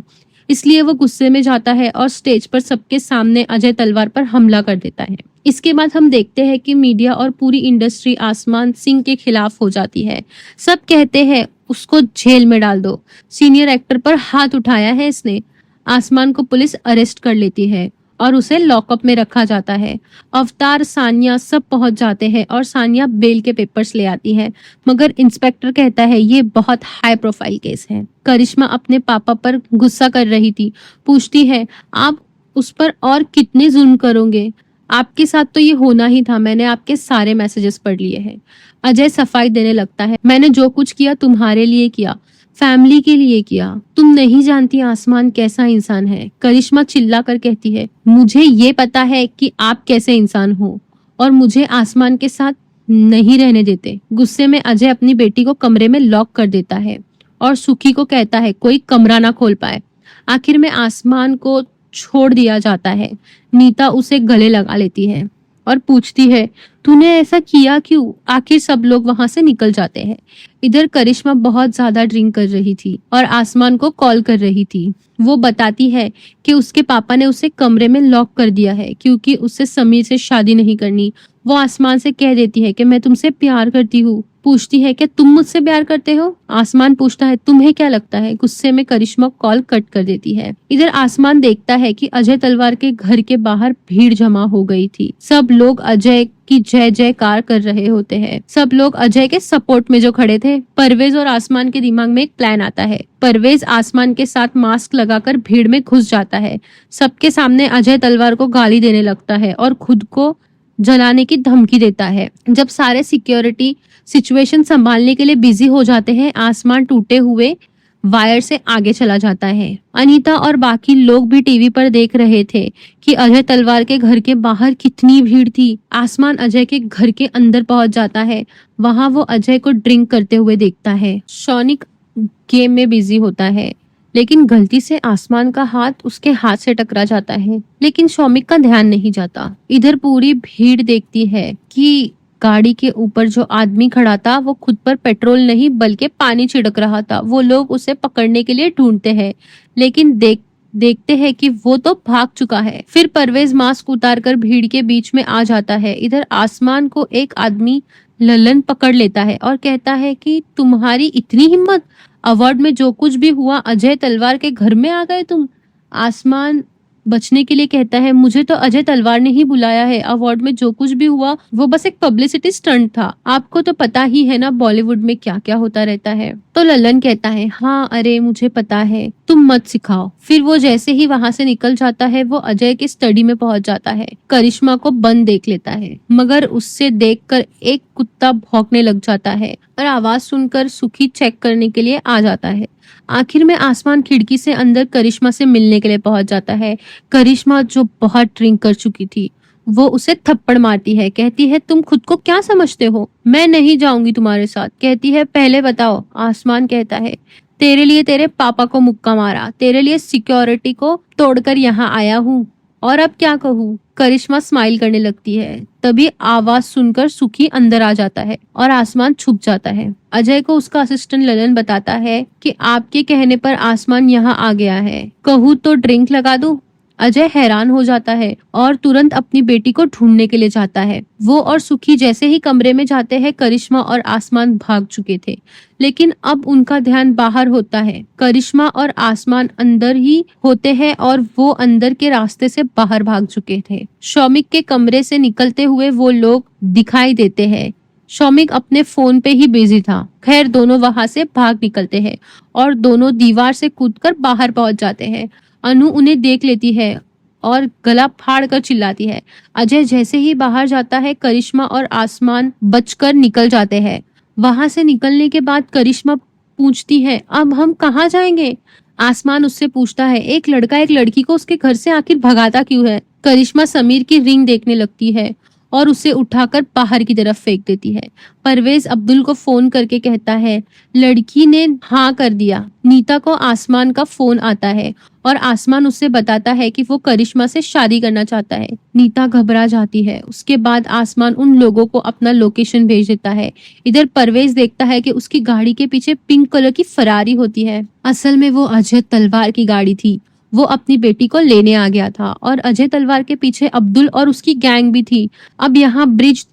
इसलिए वो गुस्से में जाता है और स्टेज पर सबके सामने अजय तलवार पर हमला कर देता है। इसके बाद हम देखते हैं कि मीडिया और पूरी इंडस्ट्री आसमान सिंह के खिलाफ हो जाती है। सब कहते हैं उसको जेल में डाल दो, सीनियर एक्टर पर हाथ उठाया है इसने। आसमान को पुलिस अरेस्ट कर लेती है और उसे लॉकअप में रखा जाता है। अवतार, सानिया सब पहुंच जाते हैं और सानिया बेल के पेपर्स ले आती है, मगर इंस्पेक्टर कहता है ये बहुत हाई प्रोफाइल केस है। करिश्मा अपने पापा पर गुस्सा कर रही थी, पूछती है आप उस पर और कितने जुल्म करोगे, आपके साथ तो ये होना ही था, मैंने आपके सारे मैसेजेस पढ़ लिए हैं। अजय सफाई देने लगता है मैंने जो कुछ किया तुम्हारे लिए किया, फैमिली के लिए किया, तुम नहीं जानती आसमान कैसा इंसान है। करिश्मा चिल्ला कर कहती है मुझे ये पता है कि आप कैसे इंसान हो और मुझे आसमान के साथ नहीं रहने देते। गुस्से में अजय अपनी बेटी को कमरे में लॉक कर देता है और सुखी को कहता है कोई कमरा ना खोल पाए। आखिर में आसमान को छोड़ दिया जाता है। नीता उसे गले लगा लेती है और पूछती है, तूने ऐसा किया क्यों? आखिर सब लोग वहां से निकल जाते हैं। इधर करिश्मा बहुत ज्यादा ड्रिंक कर रही थी और आसमान को कॉल कर रही थी। वो बताती है कि उसके पापा ने उसे कमरे में लॉक कर दिया है क्योंकि उसे समीर से शादी नहीं करनी। वो आसमान से कह देती है कि मैं तुमसे प्यार करती हूँ। पूछती है, क्या तुम मुझसे प्यार करते हो? आसमान पूछता है, तुम्हें क्या लगता है? गुस्से में करिश्मा कॉल कट कर देती है। इधर आसमान देखता है कि अजय तलवार के घर के बाहर भीड़ जमा हो गई थी। सब लोग अजय की जय जयकार कर रहे होते हैं। सब लोग अजय के सपोर्ट में जो खड़े थे। परवेज और आसमान के दिमाग में एक प्लान आता है। परवेज आसमान के साथ मास्क लगाकर भीड़ में घुस जाता है। सबके सामने अजय तलवार को गाली देने लगता है और खुद को जलाने की धमकी देता है। जब सारे सिक्योरिटी सिचुएशन संभालने के लिए बिजी हो जाते हैं, आसमान टूटे हुए वायर से आगे चला जाता है। अनीता और बाकी लोग भी टीवी पर देख रहे थे कि अजय तलवार के घर के बाहर कितनी भीड़ थी। आसमान अजय के घर के अंदर पहुंच जाता है। वहां वो अजय को ड्रिंक करते हुए देखता है। शौनिक गेम में बिजी होता है, लेकिन गलती से आसमान का हाथ उसके हाथ से टकरा जाता है, लेकिन शौमिक का ध्यान नहीं जाता। इधर पूरी भीड़ देखती है कि गाड़ी के ऊपर जो आदमी खड़ा था वो खुद पर पेट्रोल नहीं बल्कि पानी छिड़क रहा था। वो लोग उसे पकड़ने के लिए ढूंढते हैं, लेकिन देखते हैं कि वो तो भाग चुका है। फिर परवेज मास्क उतारकर भीड़ के बीच में आ जाता है। इधर आसमान को एक आदमी ललन पकड़ लेता है और कहता है कि तुम्हारी इतनी हिम्मत, अवार्ड में जो कुछ भी हुआ अजय तलवार के घर में आ गए तुम। आसमान बचने के लिए कहता है, मुझे तो अजय तलवार ने ही बुलाया है। अवार्ड में जो कुछ भी हुआ वो बस एक पब्लिसिटी स्टंट था। आपको तो पता ही है ना बॉलीवुड में क्या क्या होता रहता है। तो ललन कहता है, हाँ अरे मुझे पता है, तुम मत सिखाओ। फिर वो जैसे ही वहां से निकल जाता है वो अजय के स्टडी में पहुंच जाता है। करिश्मा को बंद देख लेता है, मगर उससे देखकर एक कुत्ता भौंकने लग जाता है और आवाज सुनकर सुखी चेक करने के लिए आ जाता है। आखिर में आसमान खिड़की से अंदर करिश्मा से मिलने के लिए पहुंच जाता है। करिश्मा जो बहुत ड्रिंक कर चुकी थी वो उसे थप्पड़ मारती है। कहती है, तुम खुद को क्या समझते हो? मैं नहीं जाऊंगी तुम्हारे साथ। कहती है, पहले बताओ। आसमान कहता है, तेरे लिए तेरे पापा को मुक्का मारा, तेरे लिए सिक्योरिटी को तोड़कर यहाँ आया हूँ, और अब क्या कहूँ? करिश्मा स्माइल करने लगती है। तभी आवाज सुनकर सुखी अंदर आ जाता है और आसमान छुप जाता है। अजय को उसका असिस्टेंट ललन बताता है कि आपके कहने पर आसमान यहाँ आ गया है, कहूँ तो ड्रिंक लगा दूं? अजय हैरान हो जाता है और तुरंत अपनी बेटी को ढूंढने के लिए जाता है। वो और सुखी जैसे ही कमरे में जाते हैं, करिश्मा और आसमान भाग चुके थे, लेकिन अब उनका ध्यान बाहर होता है। करिश्मा और आसमान अंदर ही होते हैं और वो अंदर के रास्ते से बाहर भाग चुके थे। शौमिक के कमरे से निकलते हुए वो लोग दिखाई देते हैं। शौमिक अपने फोन पे ही बिजी था। खैर दोनों वहां से भाग निकलते हैं और दोनों दीवार से कूदकर बाहर पहुंच जाते हैं। अनु उन्हें देख लेती है और गला फाड़ कर चिल्लाती है। अजय जैसे ही बाहर जाता है, करिश्मा और आसमान बचकर निकल जाते हैं। वहां से निकलने के बाद करिश्मा पूछती है, अब हम कहाँ जाएंगे? आसमान उससे पूछता है, एक लड़का एक लड़की को उसके घर से आखिर भगाता क्यों है? करिश्मा समीर की रिंग देखने लगती है और उसे उठाकर बाहर की तरफ फेंक देती है। परवेज अब्दुल को फोन करके कहता है, लड़की ने हाँ कर दिया। नीता को आसमान का फोन आता है और आसमान उससे बताता है कि वो करिश्मा से शादी करना चाहता है। नीता घबरा जाती है। उसके बाद आसमान उन लोगों को अपना लोकेशन भेज देता है। इधर परवेज देखता है कि उसकी गाड़ी के पीछे पिंक कलर की फरारी होती है। असल में वो अजय तलवार की गाड़ी थी। वो अपनी बेटी को लेने आ गया था और अजय तलवार के पीछे अब्दुल और उसकी गैंग भी थी। अब यहाँ ब्रिज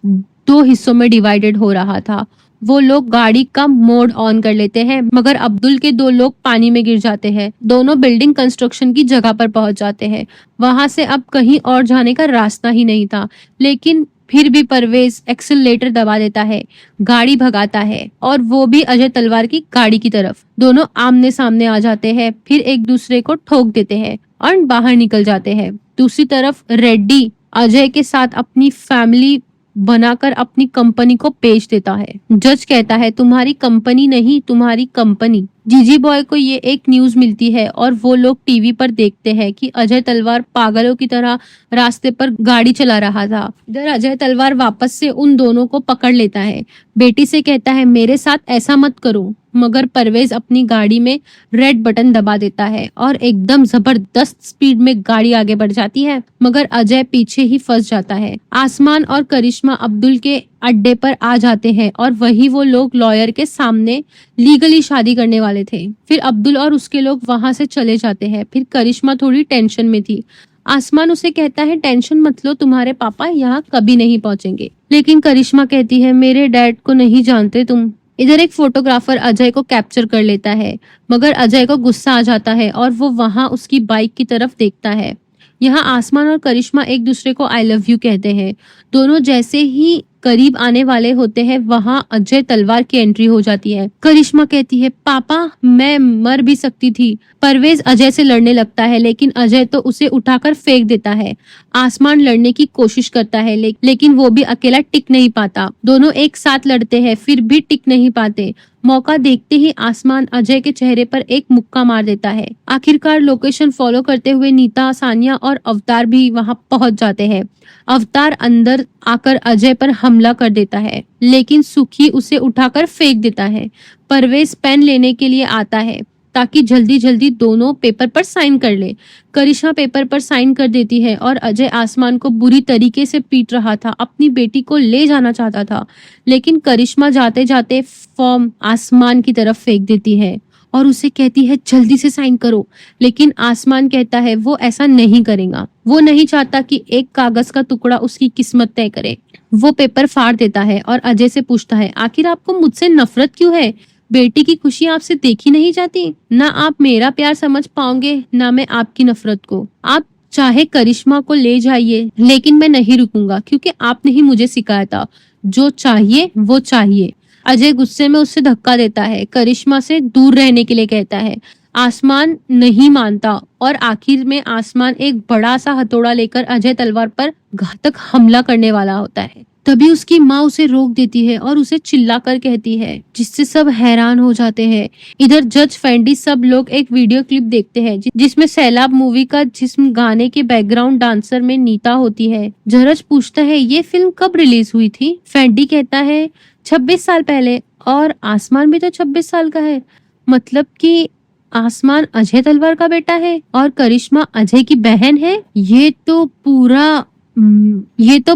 2 हिस्सों में डिवाइडेड हो रहा था। वो लोग गाड़ी का मोड ऑन कर लेते हैं, मगर अब्दुल के 2 लोग पानी में गिर जाते हैं। दोनों बिल्डिंग कंस्ट्रक्शन की जगह पर पहुंच जाते हैं। वहां से अब कहीं और जाने का रास्ता ही नहीं था, लेकिन फिर भी परवेज एक्सीलरेटर दबा देता है, गाड़ी भगाता है और वो भी अजय तलवार की गाड़ी की तरफ। दोनों आमने सामने आ जाते हैं, फिर एक दूसरे को ठोक देते हैं और बाहर निकल जाते हैं। दूसरी तरफ रेड्डी अजय के साथ अपनी फैमिली बनाकर अपनी कंपनी को बेच देता है। जज कहता है, तुम्हारी कंपनी नहीं, तुम्हारी कंपनी। जीजी बॉय को ये एक न्यूज मिलती है और वो लोग टीवी पर देखते हैं कि अजय तलवार पागलों की तरह रास्ते पर गाड़ी चला रहा था। इधर अजय तलवार वापस से उन दोनों को पकड़ लेता है। बेटी से कहता है, मेरे साथ ऐसा मत करो, मगर परवेज अपनी गाड़ी में रेड बटन दबा देता है और एकदम जबरदस्त स्पीड में गाड़ी आगे बढ़ जाती है, मगर अजय पीछे ही फंस जाता है। आसमान और करिश्मा अब्दुल के अड्डे पर आ जाते हैं और वही वो लोग लॉयर के सामने लीगली शादी करने वाले थे। फिर अब्दुल और उसके लोग वहां से चले जाते हैं। फिर करिश्मा थोड़ी टेंशन में थी। आसमान उसे कहता है टेंशन मत लो, तुम्हारे पापा यहाँ कभी नहीं पहुंचेंगे। लेकिन करिश्मा कहती है मेरे डैड को नहीं जानते तुम। इधर एक फोटोग्राफर अजय को कैप्चर कर लेता है, मगर अजय को गुस्सा आ जाता है और वो वहां उसकी बाइक की तरफ देखता है। यहाँ आसमान और करिश्मा एक दूसरे को आई लव यू कहते हैं। दोनों जैसे ही करीब आने वाले होते हैं वहां अजय तलवार की एंट्री हो जाती है। करिश्मा कहती है पापा मैं मर भी सकती थी। परवेज अजय से लड़ने लगता है, लेकिन अजय तो उसे उठाकर फेंक देता है। आसमान लड़ने की कोशिश करता है, लेकिन वो भी अकेला टिक नहीं पाता। दोनों एक साथ लड़ते हैं, फिर भी टिक नहीं पाते। मौका देखते ही आसमान अजय के चेहरे पर एक मुक्का मार देता है। आखिरकार लोकेशन फॉलो करते हुए नीता, सानिया और अवतार भी वहां पहुंच जाते हैं। अवतार अंदर आकर अजय पर हमला कर देता है, लेकिन सुखी उसे उठाकर फेंक देता है। परवेज पेन लेने के लिए आता है ताकि जल्दी जल्दी दोनों पेपर पर साइन कर ले। करिश्मा पेपर पर साइन कर देती है और अजय आसमान को बुरी तरीके से पीट रहा था, अपनी बेटी को ले जाना चाहता था, लेकिन करिश्मा जाते जाते फॉर्म आसमान की तरफ फेंक देती है और उसे कहती है जल्दी से साइन करो। लेकिन आसमान कहता है वो ऐसा नहीं करेगा। वो नहीं चाहता कि एक कागज का टुकड़ा उसकी किस्मत तय करे। वो पेपर फाड़ देता है और अजय से पूछता है आखिर आपको मुझसे नफरत क्यों है? बेटी की खुशी आपसे देखी नहीं जाती? ना आप मेरा प्यार समझ पाओगे, ना मैं आपकी नफरत को। आप चाहे करिश्मा को ले जाइए, लेकिन मैं नहीं रुकूंगा क्योंकि आपने ही मुझे सिखाया था जो चाहिए वो चाहिए। अजय गुस्से में उससे धक्का देता है, करिश्मा से दूर रहने के लिए कहता है। आसमान नहीं मानता और आखिर में आसमान एक बड़ा सा हथौड़ा लेकर अजय तलवार पर घातक हमला करने वाला होता है। तभी उसकी माँ उसे रोक देती है और उसे चिल्लाकर कहती है, जिससे सब हैरान हो जाते हैं। इधर जज फैंडी सब लोग एक वीडियो क्लिप देखते हैं जिसमें सैलाब मूवी का जिस्म गाने के बैकग्राउंड डांसर में नीता होती है। जरज पूछता है ये फिल्म कब रिलीज हुई थी? फैंडी कहता है 26 साल पहले। और आसमान भी तो 26 साल का है, मतलब कि आसमान अजय तलवार का बेटा है और करिश्मा अजय की बहन है। ये तो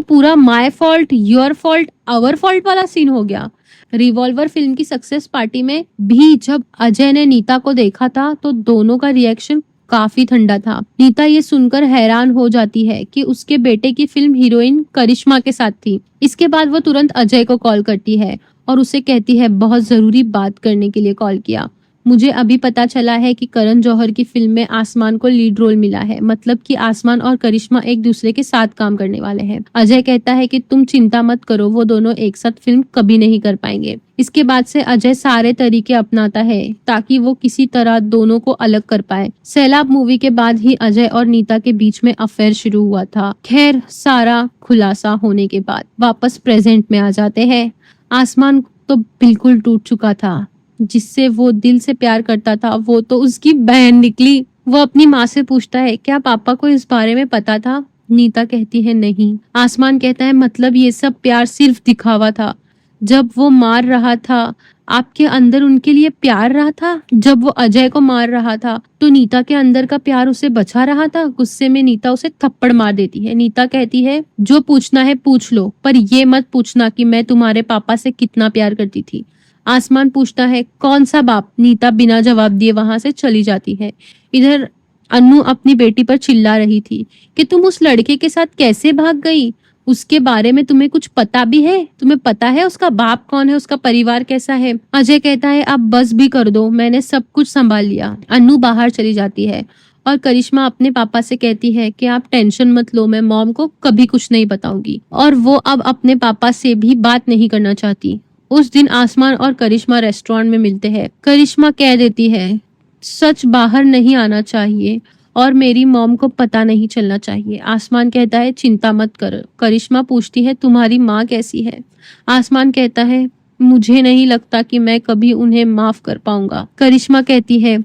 पूरा my fault, your fault, our fault वाला सीन हो गया। रिवॉल्वर फिल्म की सक्सेस पार्टी में भी जब अजय ने नीता को देखा था तो दोनों का रिएक्शन काफी ठंडा था। नीता ये सुनकर हैरान हो जाती है कि उसके बेटे की फिल्म हीरोइन करिश्मा के साथ थी। इसके बाद वो तुरंत अजय को कॉल करती है और उसे कहती है बहुत जरूरी बात करने के लिए कॉल किया। मुझे अभी पता चला है कि करण जौहर की फिल्म में आसमान को लीड रोल मिला है, मतलब कि आसमान और करिश्मा एक दूसरे के साथ काम करने वाले हैं। अजय कहता है कि तुम चिंता मत करो, वो दोनों एक साथ फिल्म कभी नहीं कर पाएंगे। इसके बाद से अजय सारे तरीके अपनाता है ताकि वो किसी तरह दोनों को अलग कर पाए। सैलाब मूवी के बाद ही अजय और नीता के बीच में अफेयर शुरू हुआ था। खैर सारा खुलासा होने के बाद वापस प्रेजेंट में आ जाते हैं। आसमान तो बिल्कुल टूट चुका था, जिससे वो दिल से प्यार करता था वो तो उसकी बहन निकली। वो अपनी माँ से पूछता है क्या पापा को इस बारे में पता था? नीता कहती है नहीं। आसमान कहता है मतलब ये सब प्यार सिर्फ दिखावा था। जब वो मार रहा था आपके अंदर उनके लिए प्यार रहा था? जब वो अजय को मार रहा था तो नीता के अंदर का प्यार उसे बचा रहा था? गुस्से में नीता उसे थप्पड़ मार देती है। नीता कहती है जो पूछना है पूछ लो, पर ये मत पूछना कि मैं तुम्हारे पापा से कितना प्यार करती थी। आसमान पूछता है कौन सा बाप? नीता बिना जवाब दिए वहां से चली जाती है। इधर अन्नू अपनी बेटी पर चिल्ला रही थी कि तुम उस लड़के के साथ कैसे भाग गई? उसके बारे में तुम्हें कुछ पता भी है? तुम्हें पता है उसका बाप कौन है, उसका परिवार कैसा है? अजय कहता है आप बस भी कर दो, मैंने सब कुछ संभाल लिया। अन्नू बाहर चली जाती है और करिश्मा अपने पापा से कहती है कि आप टेंशन मत लो, मैं मॉम को कभी कुछ नहीं बताऊंगी। और वो अब अपने पापा से भी बात नहीं करना चाहती। उस दिन आसमान और करिश्मा रेस्टोरेंट में मिलते हैं। करिश्मा कह देती है सच बाहर नहीं आना चाहिए और मेरी मॉम को पता नहीं चलना चाहिए। आसमान कहता है चिंता मत कर। करिश्मा पूछती है तुम्हारी माँ कैसी है? आसमान कहता है मुझे नहीं लगता कि मैं कभी उन्हें माफ कर पाऊंगा। करिश्मा कहती है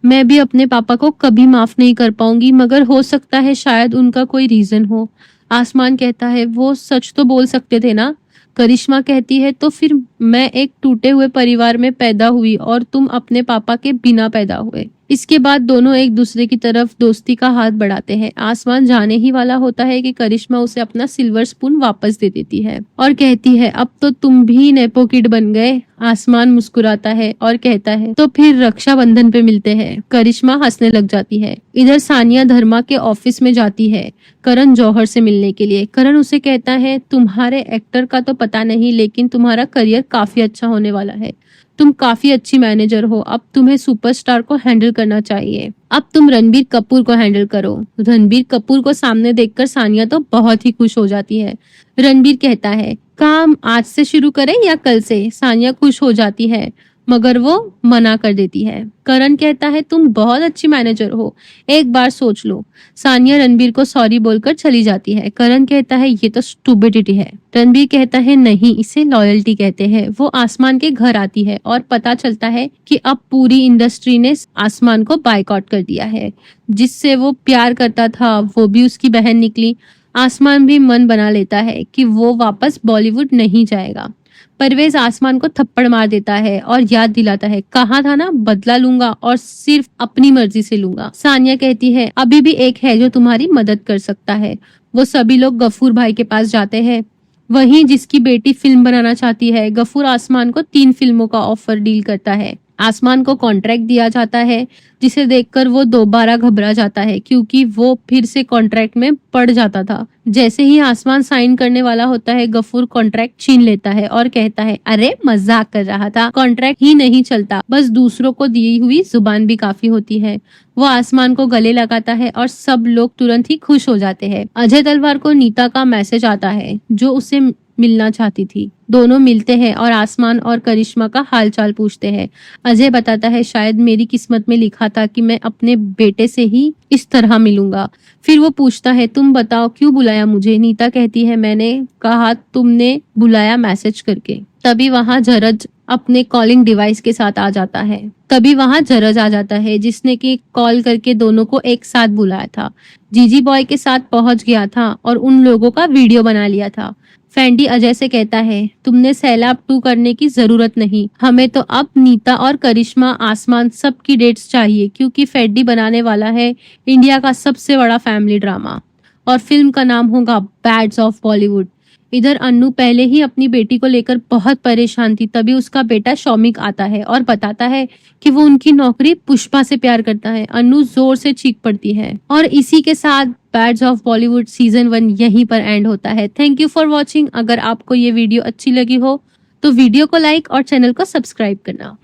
मैं भी अपने पापा को कभी माफ नहीं कर पाऊंगी, मगर हो सकता है शायद उनका कोई रीजन हो। आसमान कहता है वो सच तो बोल सकते थे ना, करिश्मा कहती है तो फिर मैं एक टूटे हुए परिवार में पैदा हुई और तुम अपने पापा के बिना पैदा हुए। इसके बाद दोनों एक दूसरे की तरफ दोस्ती का हाथ बढ़ाते हैं। आसमान जाने ही वाला होता है कि करिश्मा उसे अपना सिल्वर स्पून वापस दे देती है और कहती है अब तो तुम भी नेपो किड बन गए। आसमान मुस्कुराता है और कहता है तो फिर रक्षाबंधन पे मिलते हैं। करिश्मा हंसने लग जाती है। इधर सानिया धर्मा के ऑफिस में जाती है करण जौहर से मिलने के लिए। करण उसे कहता है तुम्हारे एक्टर का तो पता नहीं लेकिन तुम्हारा करियर काफी अच्छा होने वाला है। तुम काफी अच्छी मैनेजर हो। अब तुम्हें सुपरस्टार को हैंडल करना चाहिए। अब तुम रणबीर कपूर को हैंडल करो। रणबीर कपूर को सामने देखकर सानिया तो बहुत ही खुश हो जाती है। रणबीर कहता है काम आज से शुरू करें या कल से। सानिया खुश हो जाती है मगर वो मना कर देती है। करण कहता है तुम बहुत अच्छी मैनेजर हो, एक बार सोच लो। सानिया रणबीर को सॉरी बोलकर चली जाती है। करण कहता है ये तो स्टूपिडिटी है। रणबीर कहता है नहीं, इसे लॉयल्टी कहते हैं। वो आसमान के घर आती है और पता चलता है कि अब पूरी इंडस्ट्री ने आसमान को बायकॉट कर दिया है। जिससे वो प्यार करता था वो भी उसकी बहन निकली। आसमान भी मन बना लेता है कि वो वापस बॉलीवुड नहीं जाएगा। परवेज आसमान को थप्पड़ मार देता है और याद दिलाता है कहा था ना बदला लूंगा और सिर्फ अपनी मर्जी से लूंगा। सानिया कहती है अभी भी एक है जो तुम्हारी मदद कर सकता है। वो सभी लोग गफूर भाई के पास जाते हैं, वहीं जिसकी बेटी फिल्म बनाना चाहती है। गफूर आसमान को 3 फिल्मों का ऑफर डील करता है। आसमान को कॉन्ट्रैक्ट दिया जाता है जिसे देखकर वो दोबारा घबरा जाता है क्योंकि वो फिर से कॉन्ट्रैक्ट में पड़ जाता था। जैसे ही आसमान साइन करने वाला होता है गफूर कॉन्ट्रैक्ट छीन लेता है और कहता है अरे मजाक कर रहा था, कॉन्ट्रैक्ट ही नहीं चलता, बस दूसरों को दी हुई जुबान भी काफी होती है। वो आसमान को गले लगाता है और सब लोग तुरंत ही खुश हो जाते हैं। अजय तलवार को नीता का मैसेज आता है जो उसे मिलना चाहती थी। दोनों मिलते हैं और आसमान और करिश्मा का हालचाल पूछते हैं। अजय बताता है शायद मेरी किस्मत में लिखा था कि मैं अपने बेटे से ही इस तरह मिलूंगा। फिर वो पूछता है तुम बताओ क्यों बुलाया मुझे। नीता कहती है मैंने कहा तुमने बुलाया मैसेज करके। तभी वहां जरज अपने कॉलिंग डिवाइस के साथ आ जाता है जिसने कि कॉल करके दोनों को एक साथ बुलाया था। जीजी बॉय के साथ पहुंच गया था और उन लोगों का वीडियो बना लिया था। फैंडी अजय से कहता है तुमने सैलाब 2 करने की जरूरत नहीं, हमें तो अब नीता और करिश्मा आसमान सब की डेट्स चाहिए क्योंकि फैंडी बनाने वाला है इंडिया का सबसे बड़ा फैमिली ड्रामा और फिल्म का नाम होगा बैड्स ऑफ बॉलीवुड। इधर अन्नू पहले ही अपनी बेटी को लेकर बहुत परेशान थी। तभी उसका बेटा शौमिक आता है और बताता है कि वो उनकी नौकरी पुष्पा से प्यार करता है। अन्नू जोर से चीख पड़ती है और इसी के साथ बैड्स ऑफ बॉलीवुड सीजन 1 यहीं पर एंड होता है। Thank you for watching. अगर आपको ये वीडियो अच्छी लगी हो तो वीडियो को लाइक और चैनल को सब्सक्राइब करना।